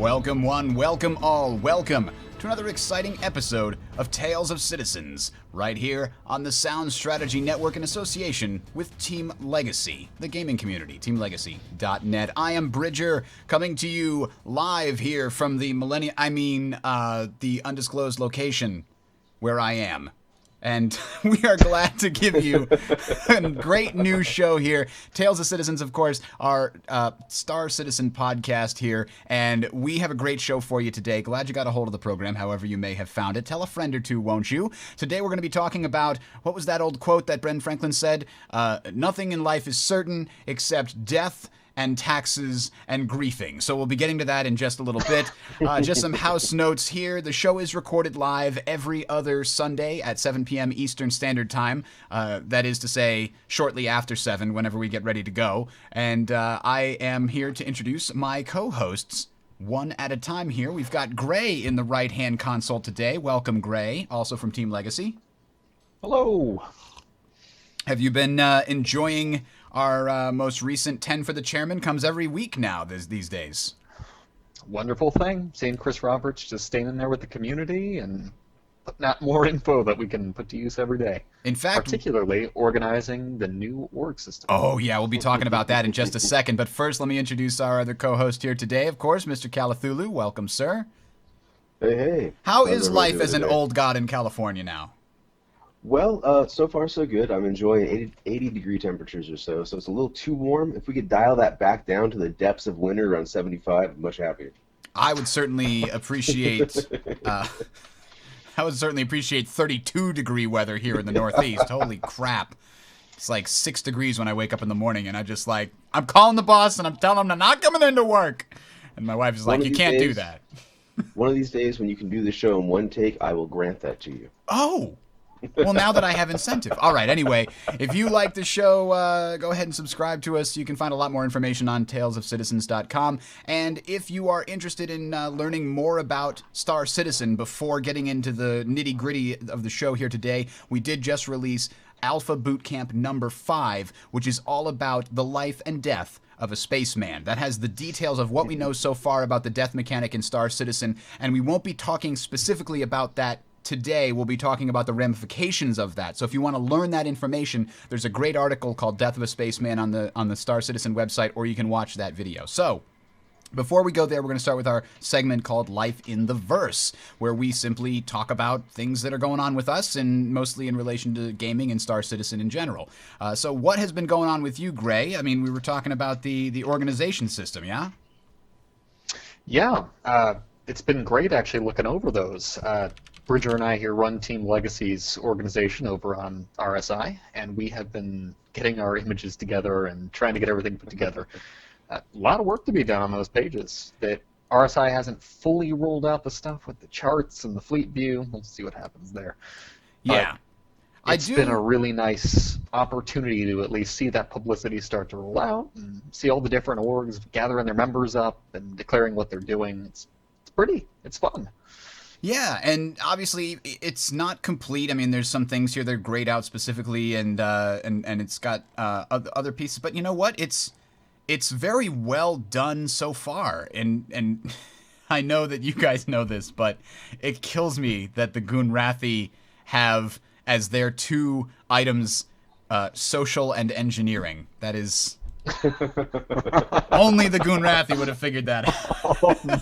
Welcome one, welcome all, welcome to another exciting episode of Tales of Citizens, right here on the Sound Strategy Network in association with Team Legacy, the gaming community, teamlegacy.net. I am Bridger, coming to you live here from the the undisclosed location where I am. And we are glad to give you a great new show here. Tales of Citizens, of course, our Star Citizen podcast here. And we have a great show for you today. Glad you got a hold of the program, however you may have found it. Tell a friend or two, won't you? Today we're going to be talking about, what was that old quote that Ben Franklin said? Nothing in life is certain except death and taxes and griefing. So we'll be getting to that in just a little bit. Just some house notes here. The show is recorded live every other Sunday at 7 p.m. Eastern Standard Time. That is to say, shortly after 7, whenever we get ready to go. And I am here to introduce my co-hosts one at a time here. We've got Gray in the right-hand console today. Welcome, Gray, also from Team Legacy. Hello. Have you been enjoying our most recent 10 for the Chairman? Comes every week now these days. Wonderful thing. Seeing Chris Roberts just staying in there with the community and putting out more info that we can put to use every day. In fact, particularly organizing the new org system. Oh, yeah, we'll be talking about that in just a second. But first, let me introduce our other co-host here today, of course, Mr. Calathulu. Welcome, sir. Hey. How is life as an old god in California now? Well, so far so good. I'm enjoying 80 degree temperatures or so it's a little too warm. If we could dial that back down to the depths of winter around 75, I'm much happier. I would certainly appreciate 32 degree weather here in the Northeast. Holy crap. It's like 6 degrees when I wake up in the morning, and I'm calling the boss and I'm telling him I'm not coming into work. And my wife is like, you can't do that. One of these days when you can do the show in one take, I will grant that to you. Oh! Well, now that I have incentive. All right, anyway, if you like the show, go ahead and subscribe to us. You can find a lot more information on talesofcitizens.com. And if you are interested in learning more about Star Citizen before getting into the nitty-gritty of the show here today, we did just release Alpha Bootcamp number 5, which is all about the life and death of a spaceman. That has the details of what we know so far about the death mechanic in Star Citizen, and we won't be talking specifically about that today. We'll be talking about the ramifications of that. So if you want to learn that information, there's a great article called Death of a Spaceman on the Star Citizen website, or you can watch that video. So before we go there, we're going to start with our segment called Life in the Verse, where we simply talk about things that are going on with us, and mostly in relation to gaming and Star Citizen in general. So what has been going on with you, Gray? I mean, we were talking about the organization system, yeah? Yeah, it's been great actually looking over those. Bridger and I here run Team Legacy's organization over on RSI, and we have been getting our images together and trying to get everything put together. A lot of work to be done on those pages. That RSI hasn't fully rolled out the stuff with the charts and the fleet view. We'll see what happens there. Yeah. It's been a really nice opportunity to at least see that publicity start to roll out and see all the different orgs gathering their members up and declaring what they're doing. It's fun. Yeah, and obviously it's not complete. I mean, there's some things here that are grayed out specifically, and it's got other pieces. But you know what? It's very well done so far. And I know that you guys know this, but it kills me that the Goonrathi have as their two items social and engineering. That is... Only the Goonrathi would have figured that out. Oh, no.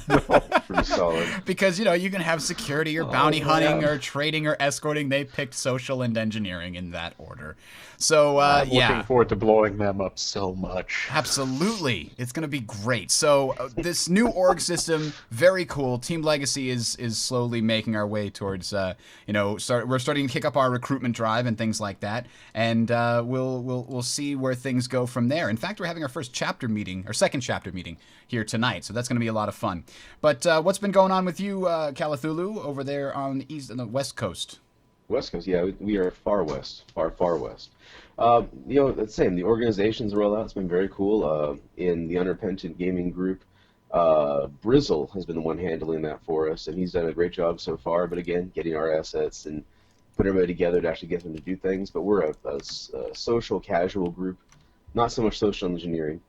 Pretty solid. Because, you can have security or bounty hunting or trading or escorting. They picked social and engineering in that order. So, I'm looking forward to blowing them up so much. Absolutely. It's going to be great. So, this new org system, very cool. Team Legacy is slowly making our way towards, we're starting to kick up our recruitment drive and things like that. And we'll see where things go from there. In fact, we're having our second chapter meeting here tonight, so that's going to be a lot of fun. But what's been going on with you, Calathulu, over there on the West Coast? West Coast, yeah, we are far west. The same. The organization's rollout has been very cool. In the Unrepentant Gaming Group, Brizzle has been the one handling that for us, and he's done a great job so far. But again, getting our assets and putting everybody together to actually get them to do things. But we're a social, casual group. Not so much social engineering.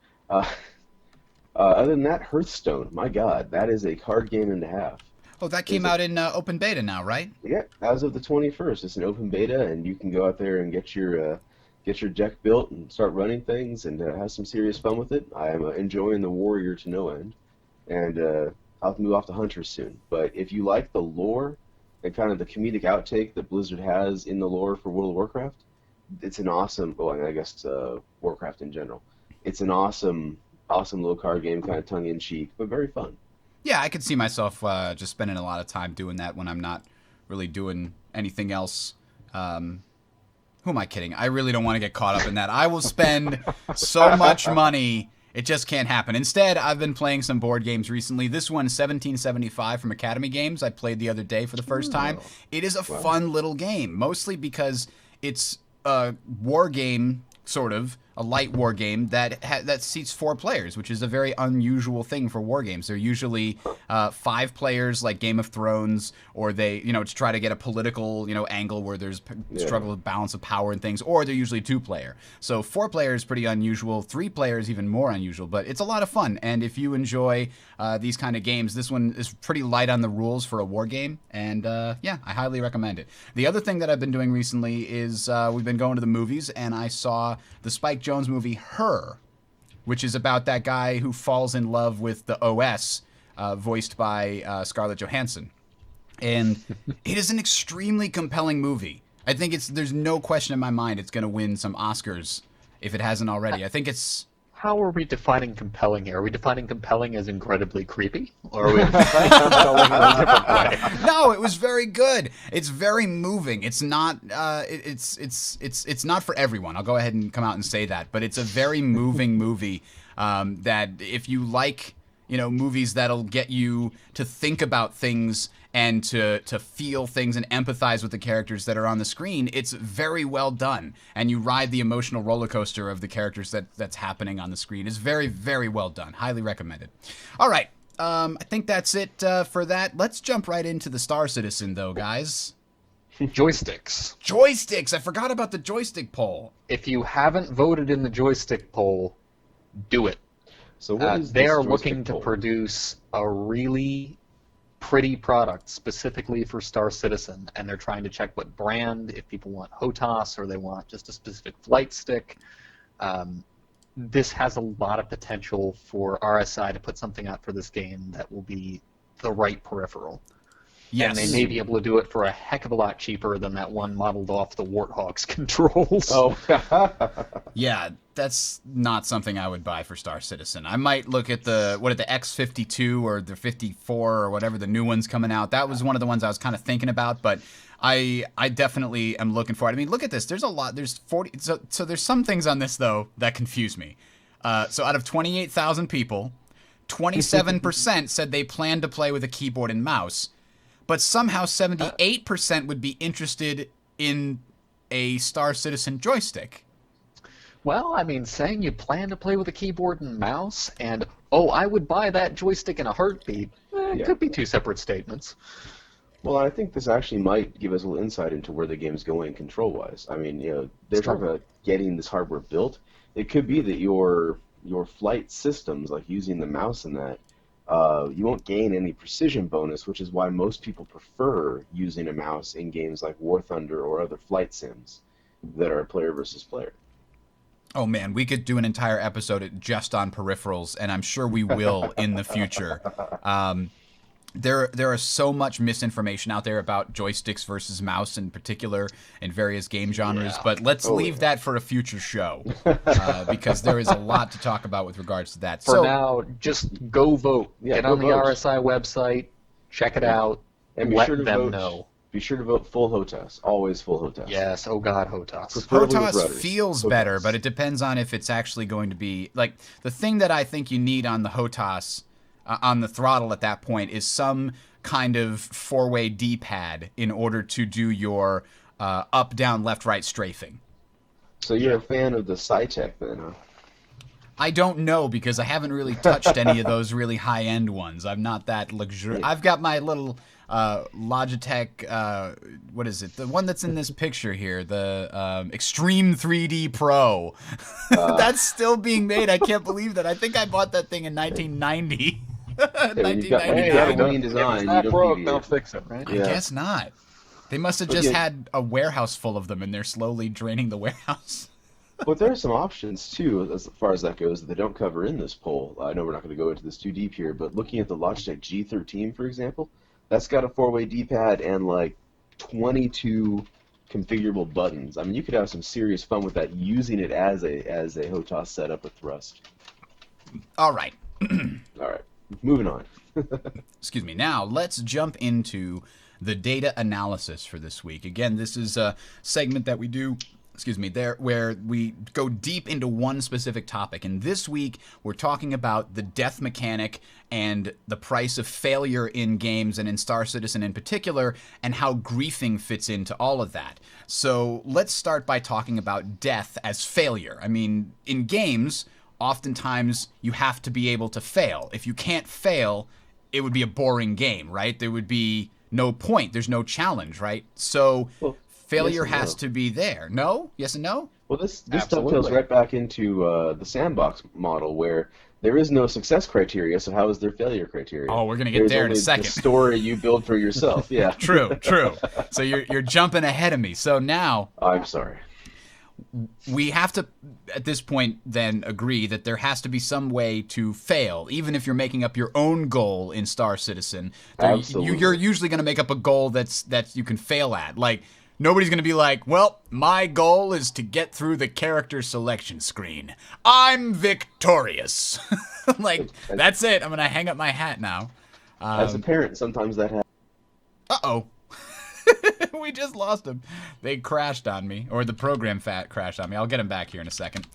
Other than that, Hearthstone. My God, that is a card game and a half. Oh, that came There's a out in open beta now, right? Yeah, as of the 21st, it's an open beta, and you can go out there and get your deck built and start running things and have some serious fun with it. I am enjoying the Warrior to no end, and I'll have to move off to Hunter soon. But if you like the lore and kind of the comedic outtake that Blizzard has in the lore for World of Warcraft, it's an awesome. Well, I guess Warcraft in general. It's an awesome little card game, kind of tongue in cheek, but very fun. Yeah, I could see myself just spending a lot of time doing that when I'm not really doing anything else. Who am I kidding? I really don't want to get caught up in that. I will spend so much money, it just can't happen. Instead, I've been playing some board games recently. This one, 1775 from Academy Games, I played the other day for the first time. It is a fun little game, mostly because it's a war game, sort of, a light war game that seats 4 players, which is a very unusual thing for war games. They're usually 5 players, like Game of Thrones, or they, to try to get a political, angle where there's struggle with balance of power and things, or they're usually 2-player. So 4 players is pretty unusual. 3 players even more unusual, but it's a lot of fun. And if you enjoy these kind of games, this one is pretty light on the rules for a war game, and yeah, I highly recommend it. The other thing that I've been doing recently is we've been going to the movies, and I saw the Spike Jones movie Her, which is about that guy who falls in love with the OS, voiced by Scarlett Johansson. And it is an extremely compelling movie. I think there's no question in my mind it's going to win some Oscars if it hasn't already. I think it's... How are we defining compelling here? Are we defining compelling as incredibly creepy? Or are we defining compelling in a different way? No, it was very good. It's very moving. It's not it's not for everyone. I'll go ahead and come out and say that, but it's a very moving movie that if you like, movies that'll get you to think about things and to feel things and empathize with the characters that are on the screen, it's very well done. And you ride the emotional roller coaster of the characters that's happening on the screen. It's very, very well done. Highly recommended. All right. I think that's it for that. Let's jump right into the Star Citizen, though, guys. Joysticks. Joysticks! I forgot about the joystick poll. If you haven't voted in the joystick poll, do it. So what is they this are joystick looking to poll? produce a really pretty product specifically for Star Citizen, and they're trying to check what brand, if people want HOTAS or they want just a specific flight stick. This has a lot of potential for RSI to put something out for this game that will be the right peripheral. Yes. And they may be able to do it for a heck of a lot cheaper than that one modeled off the Warthog's controls. Oh, Yeah, that's not something I would buy for Star Citizen. I might look at the X52 or the 54 or whatever the new one's coming out. That was one of the ones I was kind of thinking about, but I definitely am looking for it. I mean, look at this. There's a lot. There's 40. So there's some things on this though that confuse me. So out of 28,000 people, 27% said they plan to play with a keyboard and mouse, but somehow 78% would be interested in a Star Citizen joystick. Well, I mean, saying you plan to play with a keyboard and mouse, and, oh, I would buy that joystick in a heartbeat, Yeah. could be 2 separate statements. Well, I think this actually might give us a little insight into where the game's going control-wise. I mean, they're talking about getting this hardware built. It could be that your flight systems, like using the mouse and that, you won't gain any precision bonus, which is why most people prefer using a mouse in games like War Thunder or other flight sims that are player versus player. Oh man, we could do an entire episode just on peripherals, and I'm sure we will in the future. There is so much misinformation out there about joysticks versus mouse in particular in various game genres, but let's leave that for a future show because there is a lot to talk about with regards to that. For now, just go vote. Yeah, Get go on the vote. RSI website, check it out, And be let sure to them vote. know. Be sure to vote full HOTAS. Always full HOTAS. Yes, oh god, HOTAS. Preferably with HOTAS rudders. feels HOTAS. better, but it depends on if it's actually going to be like the thing that I think you need on the HOTAS on the throttle at that point is some kind of 4-way D-pad in order to do your up, down, left, right strafing. So you're a fan of the SciTech then, huh? I don't know because I haven't really touched any of those really high-end ones. I'm not that luxurious. I've got my little Logitech, what is it? The one that's in this picture here, the Extreme 3D Pro. That's still being made. I can't believe that. I think I bought that thing in 1990. When you've got a 1999. clean design, if you it's not don't broke, deviate. don't fix it, right? I guess not. They must have But just yeah. had a warehouse full of them, and they're slowly draining the warehouse. But there are some options too, as far as that goes, that they don't cover in this poll. I know we're not going to go into this too deep here, but looking at the Logitech G13, for example, that's got a 4-way D-pad and like 22 configurable buttons. I mean, you could have some serious fun with that, using it as a HOTAS setup with thrust. All right. All right, moving on. Excuse me. Now, let's jump into the data analysis for this week. Again, this is a segment that we do, where we go deep into one specific topic. And this week, we're talking about the death mechanic and the price of failure in games and in Star Citizen in particular, and how greifing fits into all of that. So let's start by talking about death as failure. I mean, in games, oftentimes you have to be able to fail. If you can't fail, it would be a boring game, right? There would be no point. There's no challenge, right? So Well, failure yes and has no. to be there. No? Yes and no? Well, this Absolutely. dovetails right back into the sandbox model, where there is no success criteria, so how is there failure criteria? Oh, we're going to get There's there in a only second. the story you build for yourself. Yeah. True. So you're jumping ahead of me. So now I'm sorry. we have to, at this point, then agree that there has to be some way to fail, even if you're making up your own goal in Star Citizen. Absolutely. You're usually going to make up a goal that you can fail at. Like, nobody's going to be like, well, my goal is to get through the character selection screen. I'm victorious. Like, that's it. I'm going to hang up my hat now. As a parent, sometimes that happens. Uh-oh. We just lost him. They crashed on me, or the program crashed on me. I'll get him back here in a second.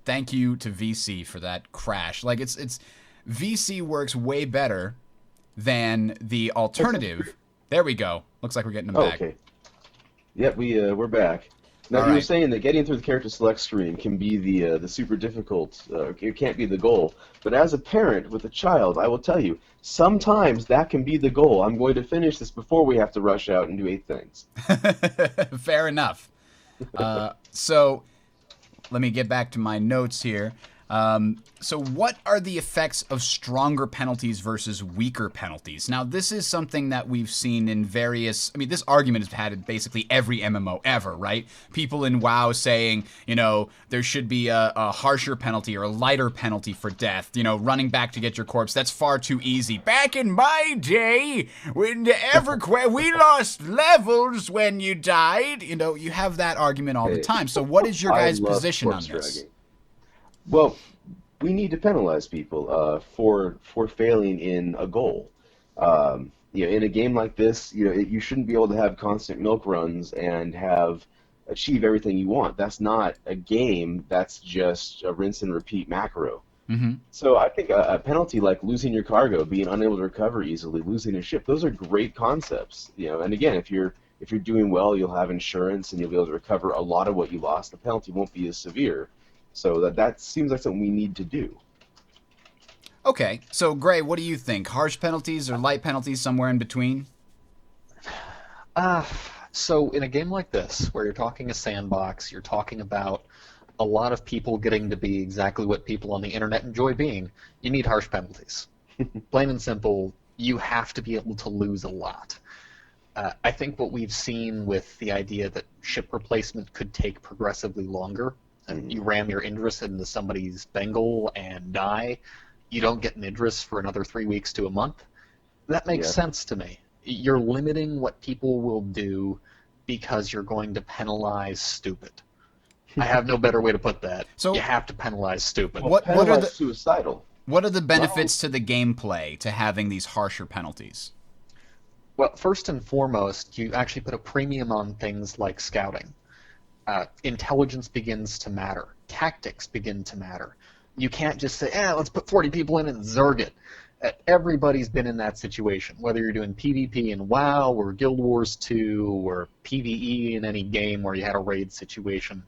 Thank you to VC for that crash. Like, it's VC works way better than the alternative. There we go. Looks like we're getting him Oh, back. okay. Yep, we're back. Now, All you were right. saying that getting through the character select screen can be the super difficult. It can't be the goal. But as a parent with a child, I will tell you, sometimes that can be the goal. I'm going to finish this before we have to rush out and do 8 things. Fair enough. So let me get back to my notes here. So what are the effects of stronger penalties versus weaker penalties? Now, this is something that we've seen in various... I mean, this argument has had in basically every MMO ever, right? People in WoW saying, there should be a harsher penalty or a lighter penalty for death. Running back to get your corpse, that's far too easy. Back in my day, when EverQuest, we lost levels when you died. You have that argument all the Hey, time. So what is your I guys' love position on corpse this? dragging. Well, we need to penalize people for failing in a goal. In a game like this, you shouldn't be able to have constant milk runs and achieve everything you want. That's not a game. That's just a rinse and repeat macro. Mm-hmm. So I think a penalty like losing your cargo, being unable to recover easily, losing a ship, those are great concepts. And again, if you're doing well, you'll have insurance and you'll be able to recover a lot of what you lost. The penalty won't be as severe. So that seems like something we need to do. Okay, so Gray, what do you think? Harsh penalties or light penalties, somewhere in between? So in a game like this, where you're talking a sandbox, you're talking about a lot of people getting to be exactly what people on the internet enjoy being, you need harsh penalties. Plain and simple, you have to be able to lose a lot. I think what we've seen with the idea that ship replacement could take progressively longer, and you ram your Idris into somebody's Bengal and die, you don't get an Idris for another 3 weeks to a month. That makes sense to me. You're limiting what people will do because you're going to penalize stupid. I have no better way to put that. So you have to penalize stupid. What are Penalize the suicidal. what are the benefits to the gameplay to having these harsher penalties? Well, first and foremost, you actually put a premium on things like scouting. Intelligence begins to matter. Tactics begin to matter. You can't just say, let's put 40 people in and zerg it. Everybody's been in that situation, whether you're doing PvP in WoW or Guild Wars 2 or PvE in any game where you had a raid situation.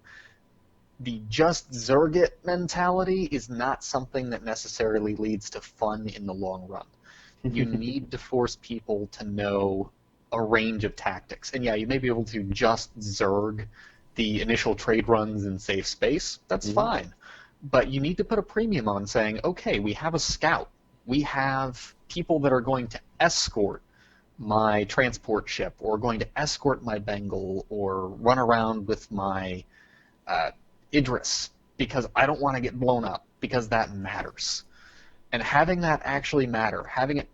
the just Zerg it mentality is not something that necessarily leads to fun in the long run. You need to force people to know a range of tactics. And yeah, you may be able to just Zerg the initial trade runs in safe space. That's fine. But you need to put a premium on saying, okay, we have a scout. We have people that are going to escort my transport ship, or going to escort my Bengal, or run around with my Idris, because I don't want to get blown up, because that matters. And having that actually matter, having it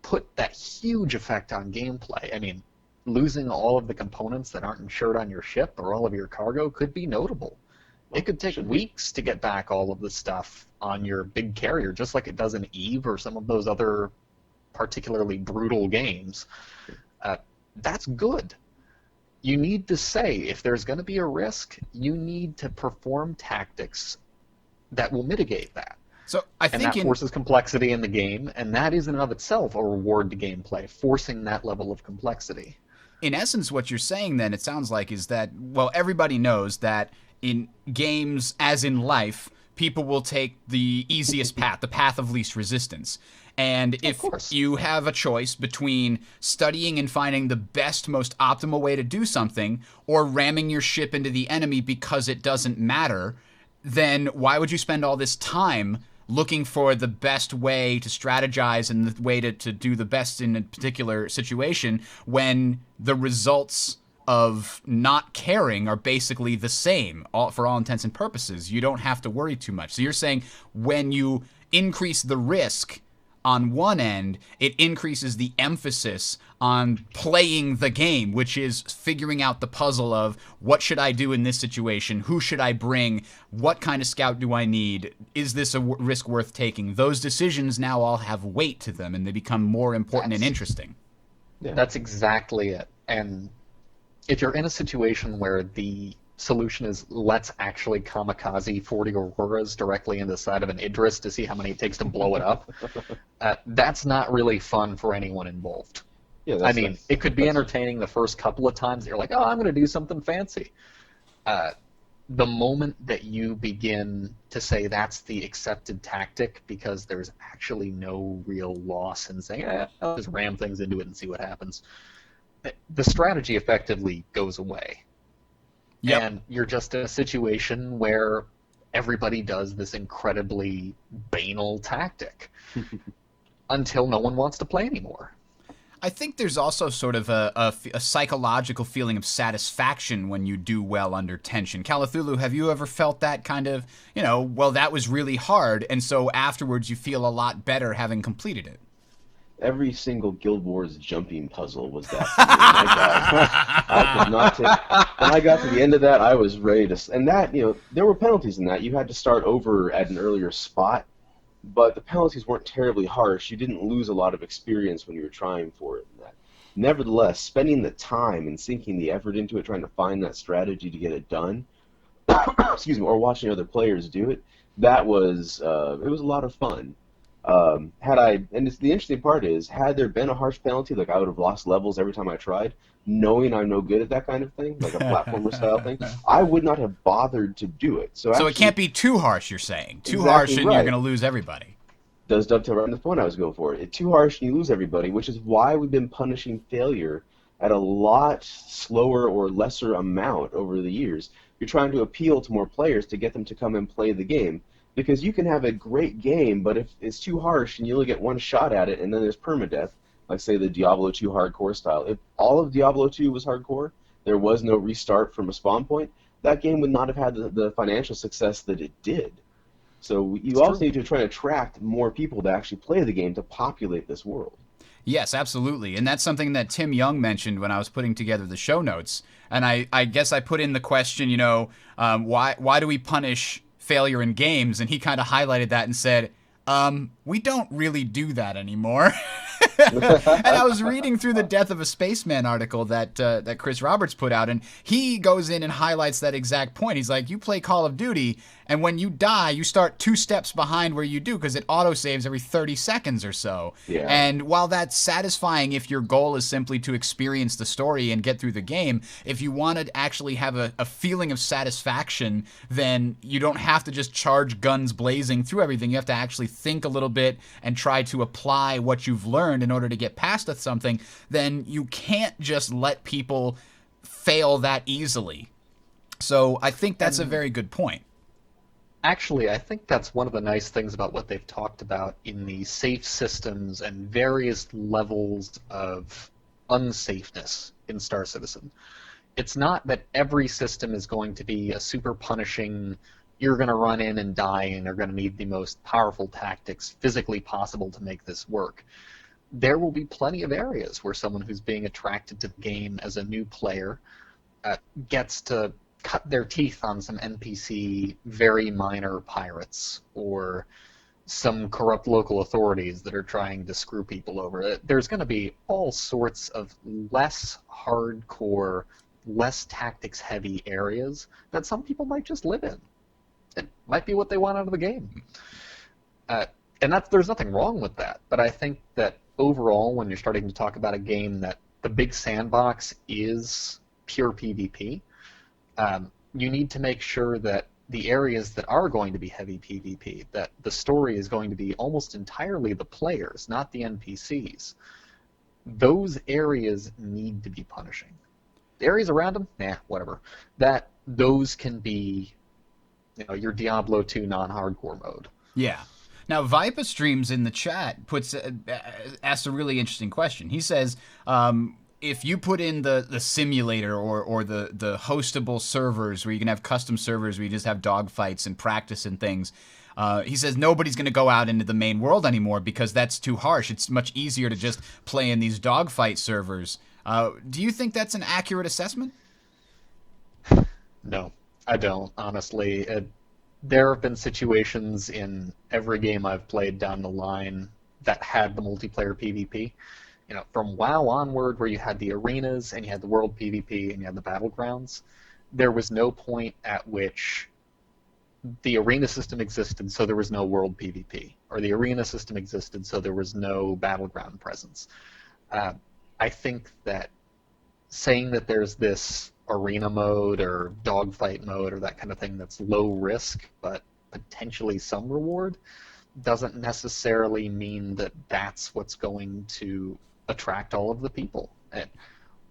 put that huge effect on gameplay. I mean, losing all of the components that aren't insured on your ship or all of your cargo could be notable. It could take weeks to get back all of the stuff on your big carrier, just like it does in EVE or some of those other particularly brutal games. That's good. You need to say, if there's going to be a risk, you need to perform tactics that will mitigate that. So I think that forces complexity in the game, and that is in and of itself a reward to gameplay, forcing that level of complexity. In essence, what you're saying then, it sounds like, is that, well, everybody knows that in games, as in life, people will take the easiest path, the path of least resistance. And if you have a choice between studying and finding the best, most optimal way to do something, or ramming your ship into the enemy because it doesn't matter, then why would you spend all this time looking for the best way to strategize and the way to do the best in a particular situation when the results of not caring are basically the same for all intents and purposes? You don't have to worry too much. So you're saying when you increase the risk on one end, it increases the emphasis on playing the game, which is figuring out the puzzle of what should I do in this situation? Who should I bring? What kind of scout do I need? Is this a risk worth taking? Those decisions now all have weight to them, and they become more important and interesting. Yeah. That's exactly it. And if you're in a situation where the solution is let's actually kamikaze 40 Auroras directly into the side of an Idris to see how many it takes to blow it up, that's not really fun for anyone involved. Yeah, I mean, it could be entertaining the first couple of times. You're like, oh, I'm going to do something fancy. The moment that you begin to say that's the accepted tactic because there's actually no real loss in saying, I'll just ram things into it and see what happens, the strategy effectively goes away. Yep. And you're just in a situation where everybody does this incredibly banal tactic until no one wants to play anymore. I think there's also sort of a psychological feeling of satisfaction when you do well under tension. Calathulu, have you ever felt that kind of, well, that was really hard, and so afterwards you feel a lot better having completed it? Every single Guild Wars jumping puzzle was that. I could not take. When I got to the end of that, I was ready to. And that, there were penalties in that. You had to start over at an earlier spot, but the penalties weren't terribly harsh. You didn't lose a lot of experience when you were trying for it. Nevertheless, spending the time and sinking the effort into it, trying to find that strategy to get it done, excuse me, or watching other players do it, that was it was a lot of fun. The interesting part is, had there been a harsh penalty, like I would have lost levels every time I tried, knowing I'm no good at that kind of thing, like a platformer style thing, I would not have bothered to do it. So it can't be too harsh, you're saying. Too harsh and you're going to lose everybody. Does dovetail right on the point I was going for. It's too harsh and you lose everybody, which is why we've been punishing failure at a lot slower or lesser amount over the years. You're trying to appeal to more players to get them to come and play the game. Because you can have a great game, but if it's too harsh and you only get one shot at it and then there's permadeath, like say the Diablo 2 hardcore style, if all of Diablo 2 was hardcore, there was no restart from a spawn point, that game would not have had the financial success that it did. So you also need to try to attract more people to actually play the game to populate this world. Yes, absolutely. And that's something that Tim Young mentioned when I was putting together the show notes. And I guess I put in the question, why do we punish failure in games? And he kind of highlighted that and said, we don't really do that anymore. And I was reading through the Death of a Spaceman article that Chris Roberts put out, and he goes in and highlights that exact point. He's like, you play Call of Duty, and when you die, you start 2 steps behind where you do, because it autosaves every 30 seconds or so. Yeah. And while that's satisfying if your goal is simply to experience the story and get through the game, if you want to actually have a feeling of satisfaction, then you don't have to just charge guns blazing through everything. You have to actually think a little bit and try to apply what you've learned in order to get past something. Then you can't just let people fail that easily. So I think that's a very good point. Actually, I think that's one of the nice things about what they've talked about in the safe systems and various levels of unsafeness in Star Citizen. It's not that every system is going to be a super punishing, you're going to run in and die and are going to need the most powerful tactics physically possible to make this work. There will be plenty of areas where someone who's being attracted to the game as a new player gets to cut their teeth on some NPC very minor pirates or some corrupt local authorities that are trying to screw people over. There's going to be all sorts of less hardcore, less tactics-heavy areas that some people might just live in. It might be what they want out of the game. And there's nothing wrong with that, but I think that overall, when you're starting to talk about a game that the big sandbox is pure PvP, you need to make sure that the areas that are going to be heavy PvP, that the story is going to be almost entirely the players, not the NPCs, those areas need to be punishing. The areas around them, whatever. Those can be, your Diablo 2 non-hardcore mode. Yeah. Now, Vipa Streams in the chat asks a really interesting question. He says, if you put in the simulator or the hostable servers where you can have custom servers where you just have dogfights and practice and things, he says nobody's going to go out into the main world anymore because that's too harsh. It's much easier to just play in these dogfight servers. Do you think that's an accurate assessment? No, I don't, honestly. There have been situations in every game I've played down the line that had the multiplayer PvP. From WoW onward, where you had the arenas and you had the world PvP and you had the battlegrounds, there was no point at which the arena system existed, so there was no world PvP, or the arena system existed, so there was no battleground presence. I think that saying that there's this arena mode or dogfight mode or that kind of thing that's low risk but potentially some reward doesn't necessarily mean that that's what's going to attract all of the people. And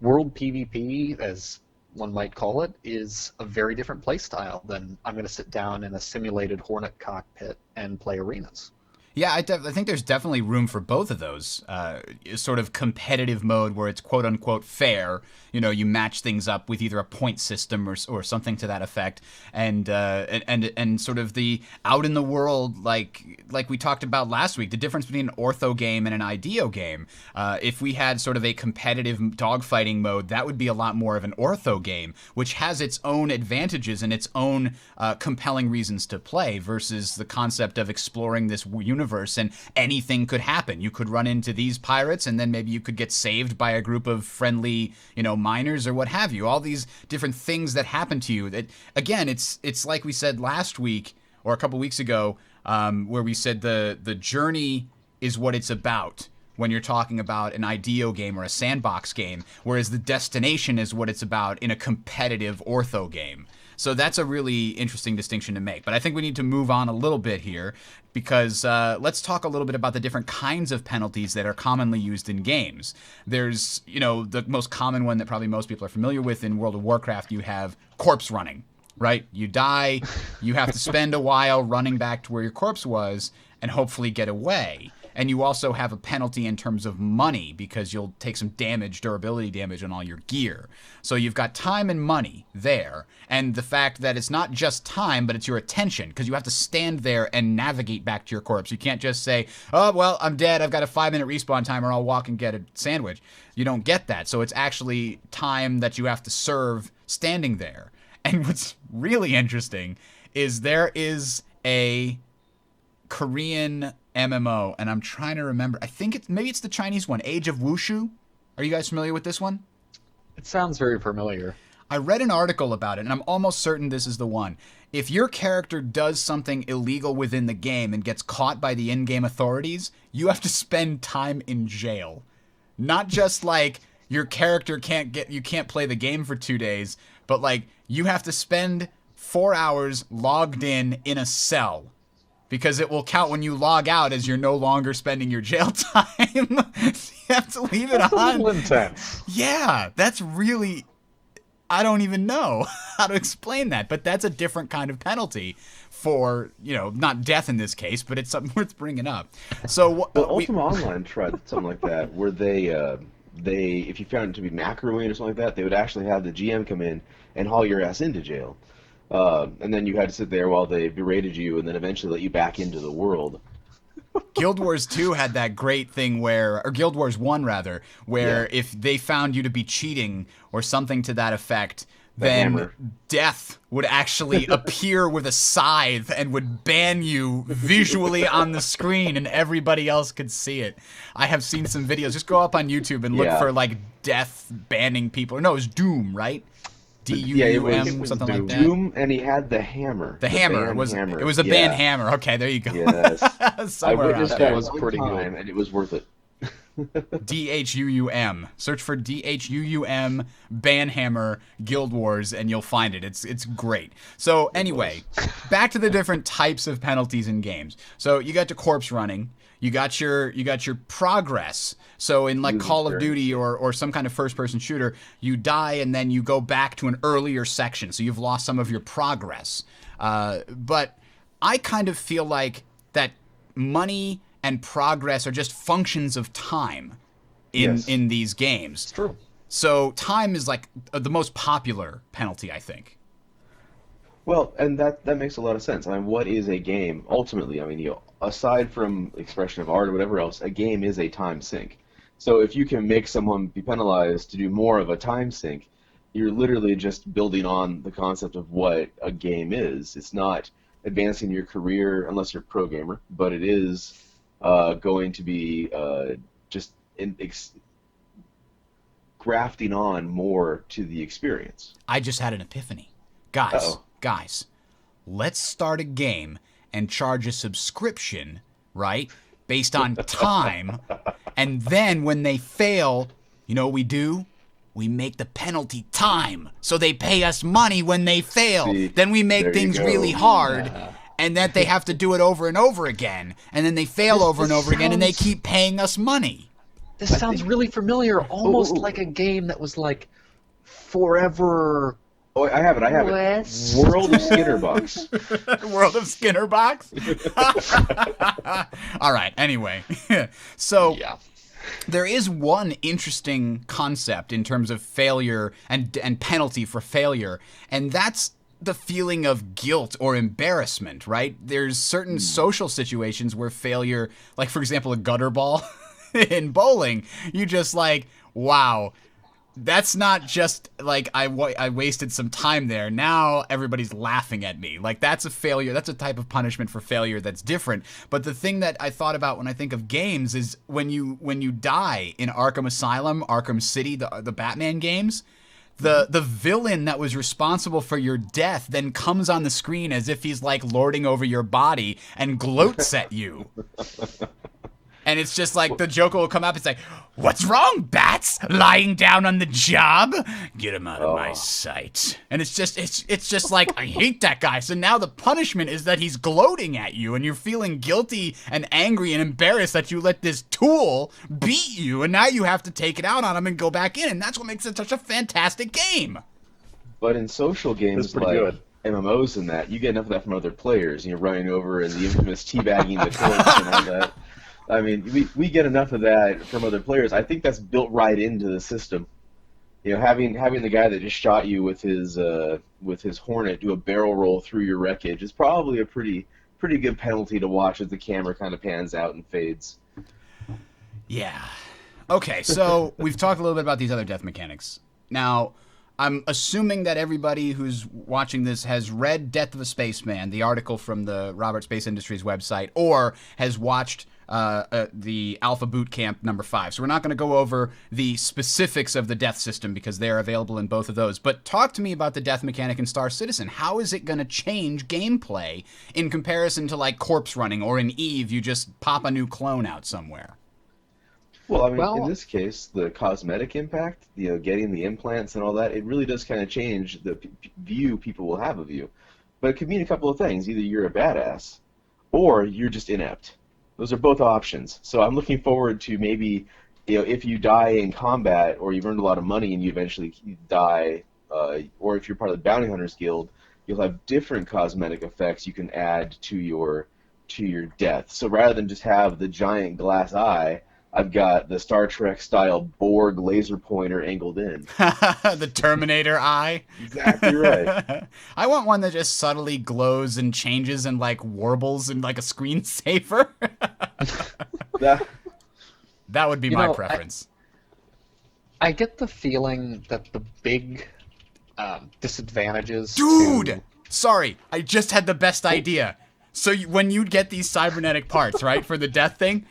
world PvP, as one might call it, is a very different play style than I'm going to sit down in a simulated Hornet cockpit and play arenas. Yeah, I think there's definitely room for both of those. Sort of competitive mode where it's quote unquote fair. You match things up with either a point system or something to that effect, and sort of the out in the world like we talked about last week. The difference between an ortho game and an IDEO game. If we had sort of a competitive dogfighting mode, that would be a lot more of an ortho game, which has its own advantages and its own compelling reasons to play versus the concept of exploring this universe. And anything could happen. You could run into these pirates, and then maybe you could get saved by a group of friendly, miners or what have you. All these different things that happen to you. That again, it's like we said last week or a couple weeks ago, where we said the journey is what it's about when you're talking about an IDEO game or a sandbox game, whereas the destination is what it's about in a competitive ortho game. So that's a really interesting distinction to make. But I think we need to move on a little bit here because let's talk a little bit about the different kinds of penalties that are commonly used in games. There's, the most common one that probably most people are familiar with in World of Warcraft, you have corpse running, right? You die, you have to spend a while running back to where your corpse was and hopefully get away. And you also have a penalty in terms of money because you'll take some durability damage on all your gear. So you've got time and money there. And the fact that it's not just time, but it's your attention because you have to stand there and navigate back to your corpse. You can't just say, oh, well, I'm dead. I've got a 5-minute respawn time or I'll walk and get a sandwich. You don't get that. So it's actually time that you have to serve standing there. And what's really interesting is there is a Korean MMO, and I'm trying to remember. I think maybe it's the Chinese one, Age of Wushu. Are you guys familiar with this one? It sounds very familiar. I read an article about it, and I'm almost certain this is the one. If your character does something illegal within the game and gets caught by the in-game authorities, you have to spend time in jail. Not just like your character you can't play the game for 2 days, but like you have to spend 4 hours logged in a cell. Because it will count when you log out as you're no longer spending your jail time. You have to leave it That's on. a little intense. Yeah, that's really... I don't even know how to explain that, but that's a different kind of penalty for, not death in this case, but it's something worth bringing up. So Ultima Online tried something like that, where they, if you found it to be macroing or something like that, they would actually have the GM come in and haul your ass into jail. And then you had to sit there while they berated you and then eventually let you back into the world. Guild Wars 2 had that great thing or Guild Wars 1 rather, where if they found you to be cheating or something to that effect, then death would actually appear with a scythe and would ban you visually on the screen and everybody else could see it. I have seen some videos. Just go up on YouTube and look for like death banning people. No, it was Doom, right? D-U-U-M, something like that. Doom, and he had the hammer. The hammer. It was a band hammer. Okay, there you go. Yes. I witnessed that was pretty good. And it was worth it. D-H-U-U-M. Search for D-H-U-U-M Banhammer Guild Wars and you'll find it. It's great. So anyway, back to the different types of penalties in games. So you got your corpse running. You got your progress. So in like Call of Duty or some kind of first-person shooter, you die and then you go back to an earlier section. So you've lost some of your progress. But I kind of feel like that money and progress are just functions of time in these games. It's true. So time is like the most popular penalty, I think. Well, and that makes a lot of sense. I mean, what is a game ultimately? I mean, aside from expression of art or whatever else, a game is a time sink. So if you can make someone be penalized to do more of a time sink, you're literally just building on the concept of what a game is. It's not advancing your career unless you're a pro gamer, but it is going to be grafting on more to the experience. I just had an epiphany. Guys, let's start a game and charge a subscription, right, based on time, and then when they fail, you know what we do? We make the penalty time, so they pay us money when they fail. See, then we make things really hard, and that they have to do it over and over again, and then they fail over and over again, and they keep paying us money. This sounds really familiar, almost like a game that was like forever... Oh, I have it. World of Skinnerbox. World of Skinnerbox? All right, anyway. So there is one interesting concept in terms of failure and penalty for failure, and that's the feeling of guilt or embarrassment, right? There's certain social situations where failure, like for example a gutter ball in bowling, you just like, wow, that's not just like I wasted some time there. Now everybody's laughing at me. Like that's a failure. That's a type of punishment for failure that's different. But the thing that I thought about when I think of games is when you die in Arkham Asylum, Arkham City, the Batman games, the villain that was responsible for your death then comes on the screen as if he's like lording over your body and gloats at you. And it's just like the Joker will come up and say, "What's wrong, Bats? Lying down on the job? Get him out of my sight." And it's just like, I hate that guy. So now the punishment is that he's gloating at you and you're feeling guilty and angry and embarrassed that you let this tool beat you, and now you have to take it out on him and go back in. And that's what makes it such a fantastic game. But in social games like MMOs and that, you get enough of that from other players. Running over and the infamous teabagging the corpse and all that. I mean, we get enough of that from other players. I think that's built right into the system. Having the guy that just shot you with his Hornet do a barrel roll through your wreckage is probably a pretty good penalty to watch as the camera kind of pans out and fades. Yeah. Okay, so we've talked a little bit about these other death mechanics. Now, I'm assuming that everybody who's watching this has read Death of a Spaceman, the article from the Robert Space Industries website, or has watched the Alpha Boot Camp #5. So we're not going to go over the specifics of the death system because they're available in both of those. But talk to me about the death mechanic in Star Citizen. How is it going to change gameplay in comparison to like corpse running, or in Eve, you just pop a new clone out somewhere? Well, I mean, in this case, the cosmetic impact, getting the implants and all that, it really does kind of change the view people will have of you. But it could mean a couple of things. Either you're a badass, or you're just inept. Those are both options. So I'm looking forward to maybe, if you die in combat, or you've earned a lot of money and you eventually die, or if you're part of the Bounty Hunters Guild, you'll have different cosmetic effects you can add to your death. So rather than just have the giant glass eye, I've got the Star Trek style Borg laser pointer angled in. The Terminator eye. Exactly right. I want one that just subtly glows and changes and like warbles and like a screensaver. That would be my preference. I get the feeling that the big disadvantages. Dude, sorry, I just had the best idea. So when you get these cybernetic parts, right, for the death thing,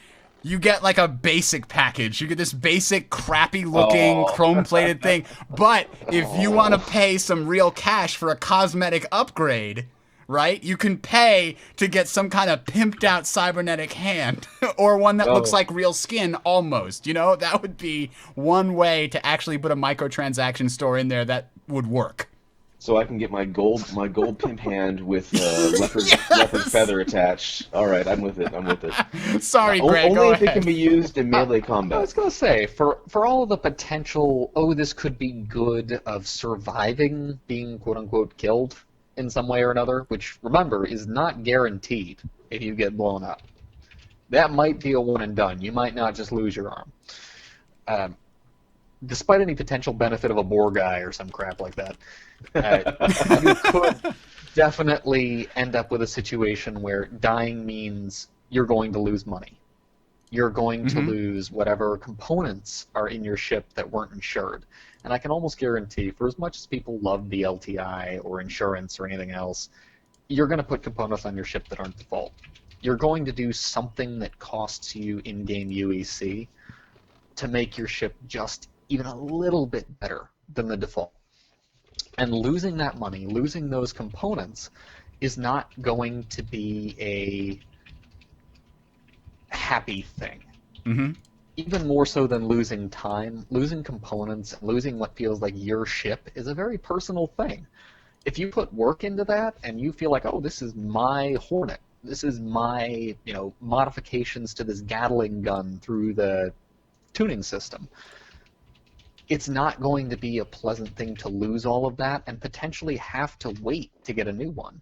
you get like a basic package. You get this basic crappy looking chrome plated thing. But if you want to pay some real cash for a cosmetic upgrade, right, you can pay to get some kind of pimped out cybernetic hand or one that looks like real skin almost. That would be one way to actually put a microtransaction store in there that would work. So I can get my gold pimp hand with leopard feather attached. All right, I'm with it. Sorry, Greg. Only go if ahead. it can be used in melee combat. I was going to say, for all of the potential, this could be good of surviving being quote-unquote killed in some way or another, which, remember, is not guaranteed if you get blown up. That might be a one and done. You might not just lose your arm. Despite any potential benefit of a Borg eye or some crap like that, you could definitely end up with a situation where dying means you're going to lose money. You're going to lose whatever components are in your ship that weren't insured. And I can almost guarantee, for as much as people love the LTI or insurance or anything else, you're going to put components on your ship that aren't default. You're going to do something that costs you in-game UEC to make your ship just even a little bit better than the default. And losing that money, losing those components, is not going to be a happy thing. Even more so than losing time, losing components, losing what feels like your ship is a very personal thing. If you put work into that and you feel like, this is my Hornet, this is my modifications to this Gatling gun through the tuning system, it's not going to be a pleasant thing to lose all of that and potentially have to wait to get a new one.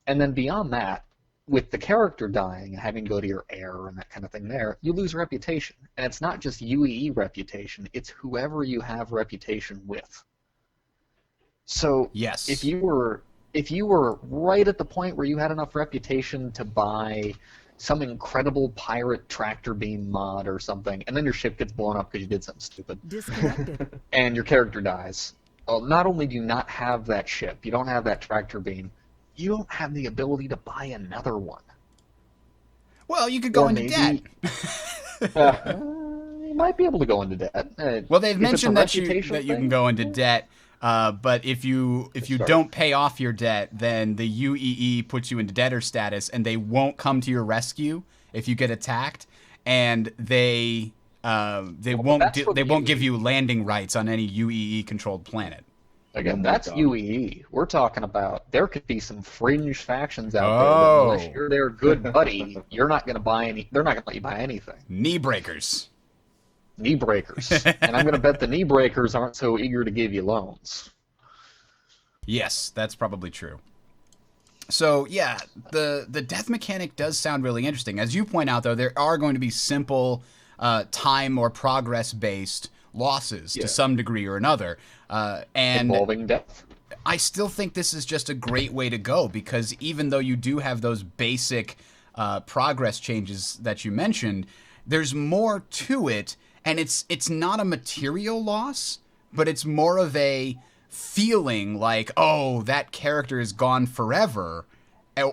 And then beyond that, with the character dying and having to go to your heir and that kind of thing there, you lose reputation. And it's not just UEE reputation, it's whoever you have reputation with. So yes, if you were right at the point where you had enough reputation to buy some incredible pirate tractor beam mod or something, and then your ship gets blown up because you did something stupid. Disconnected. And your character dies. Well, not only do you not have that ship, you don't have that tractor beam, you don't have the ability to buy another one. Well, you could go into debt. You might be able to go into debt. Well, they've mentioned that you can go into debt. But if you don't pay off your debt, then the UEE puts you into debtor status, and they won't come to your rescue if you get attacked, and they won't give you landing rights on any UEE controlled planet. Again, that's UEE. We're talking about there could be some fringe factions out there that unless you're their good buddy, you're not going to buy any. They're not going to let you buy anything. Knee breakers. Knee breakers. And I'm going to bet the knee breakers aren't so eager to give you loans. Yes, that's probably true. So, yeah, the death mechanic does sound really interesting. As you point out, though, there are going to be simple time or progress-based losses to some degree or another. And involving death. I still think this is just a great way to go, because even though you do have those basic progress changes that you mentioned, there's more to it. And it's not a material loss, but it's more of a feeling like, oh, that character is gone forever,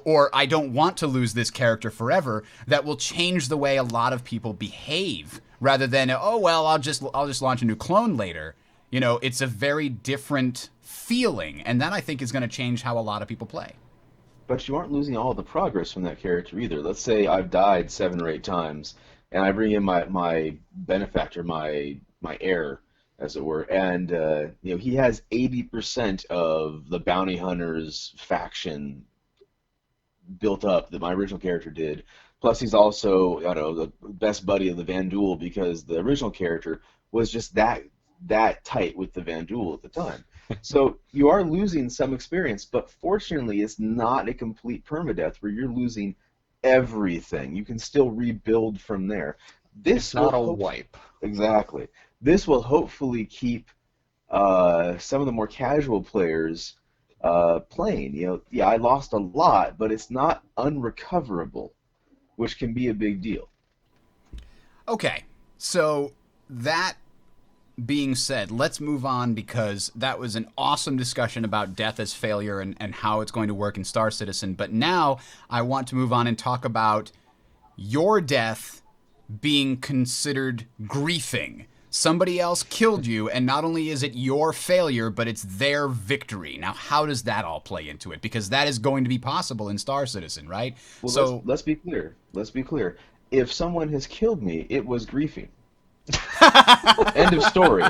or I don't want to lose this character forever, that will change the way a lot of people behave, rather than, oh well, I'll just launch a new clone later. You know, it's a very different feeling, and that I think is going to change how a lot of people play. But you aren't losing all the progress from that character either. Let's say I've died 7 or 8 times, and I bring in my benefactor, my heir, as it were, and he has 80% of the bounty hunters faction built up that my original character did. Plus, he's also, the best buddy of the Vandul, because the original character was just that tight with the Vandul at the time. So you are losing some experience, but fortunately, it's not a complete permadeath where you're losing everything. You can still rebuild from there. It's not a wipe. Exactly. This will hopefully keep some of the more casual players playing. I lost a lot, but it's not unrecoverable, which can be a big deal. Okay, so that being said, let's move on, because that was an awesome discussion about death as failure and how it's going to work in Star Citizen. But now I want to move on and talk about your death being considered griefing. Somebody else killed you, and not only is it your failure, but it's their victory. Now, how does that all play into it? Because that is going to be possible in Star Citizen, right? Well, so let's be clear. Let's be clear. If someone has killed me, it was griefing. End of story.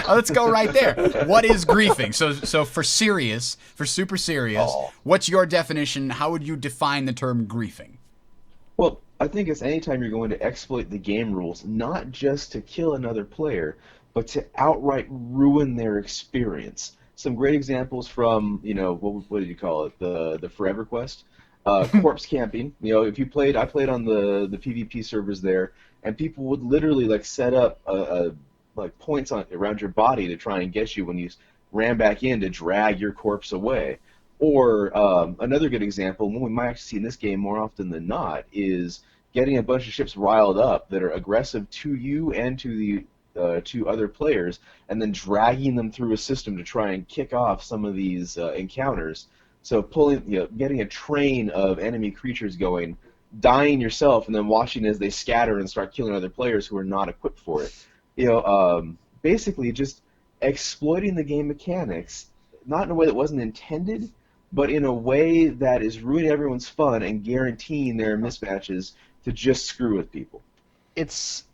Let's go right there. What is griefing? So for super serious, what's your definition? How would you define the term griefing? Well, I think it's anytime you're going to exploit the game rules, not just to kill another player, but to outright ruin their experience. Some great examples from, what did you call it? The Forever Quest? Corpse camping. If you played, I played on the PvP servers there, and people would literally set up points around your body to try and get you when you ran back in to drag your corpse away. Or another good example, one we might actually see in this game more often than not, is getting a bunch of ships riled up that are aggressive to you and to the to other players, and then dragging them through a system to try and kick off some of these encounters. So getting a train of enemy creatures going, dying yourself, and then watching as they scatter and start killing other players who are not equipped for it. Basically just exploiting the game mechanics, not in a way that wasn't intended, but in a way that is ruining everyone's fun and guaranteeing their mismatches to just screw with people. It's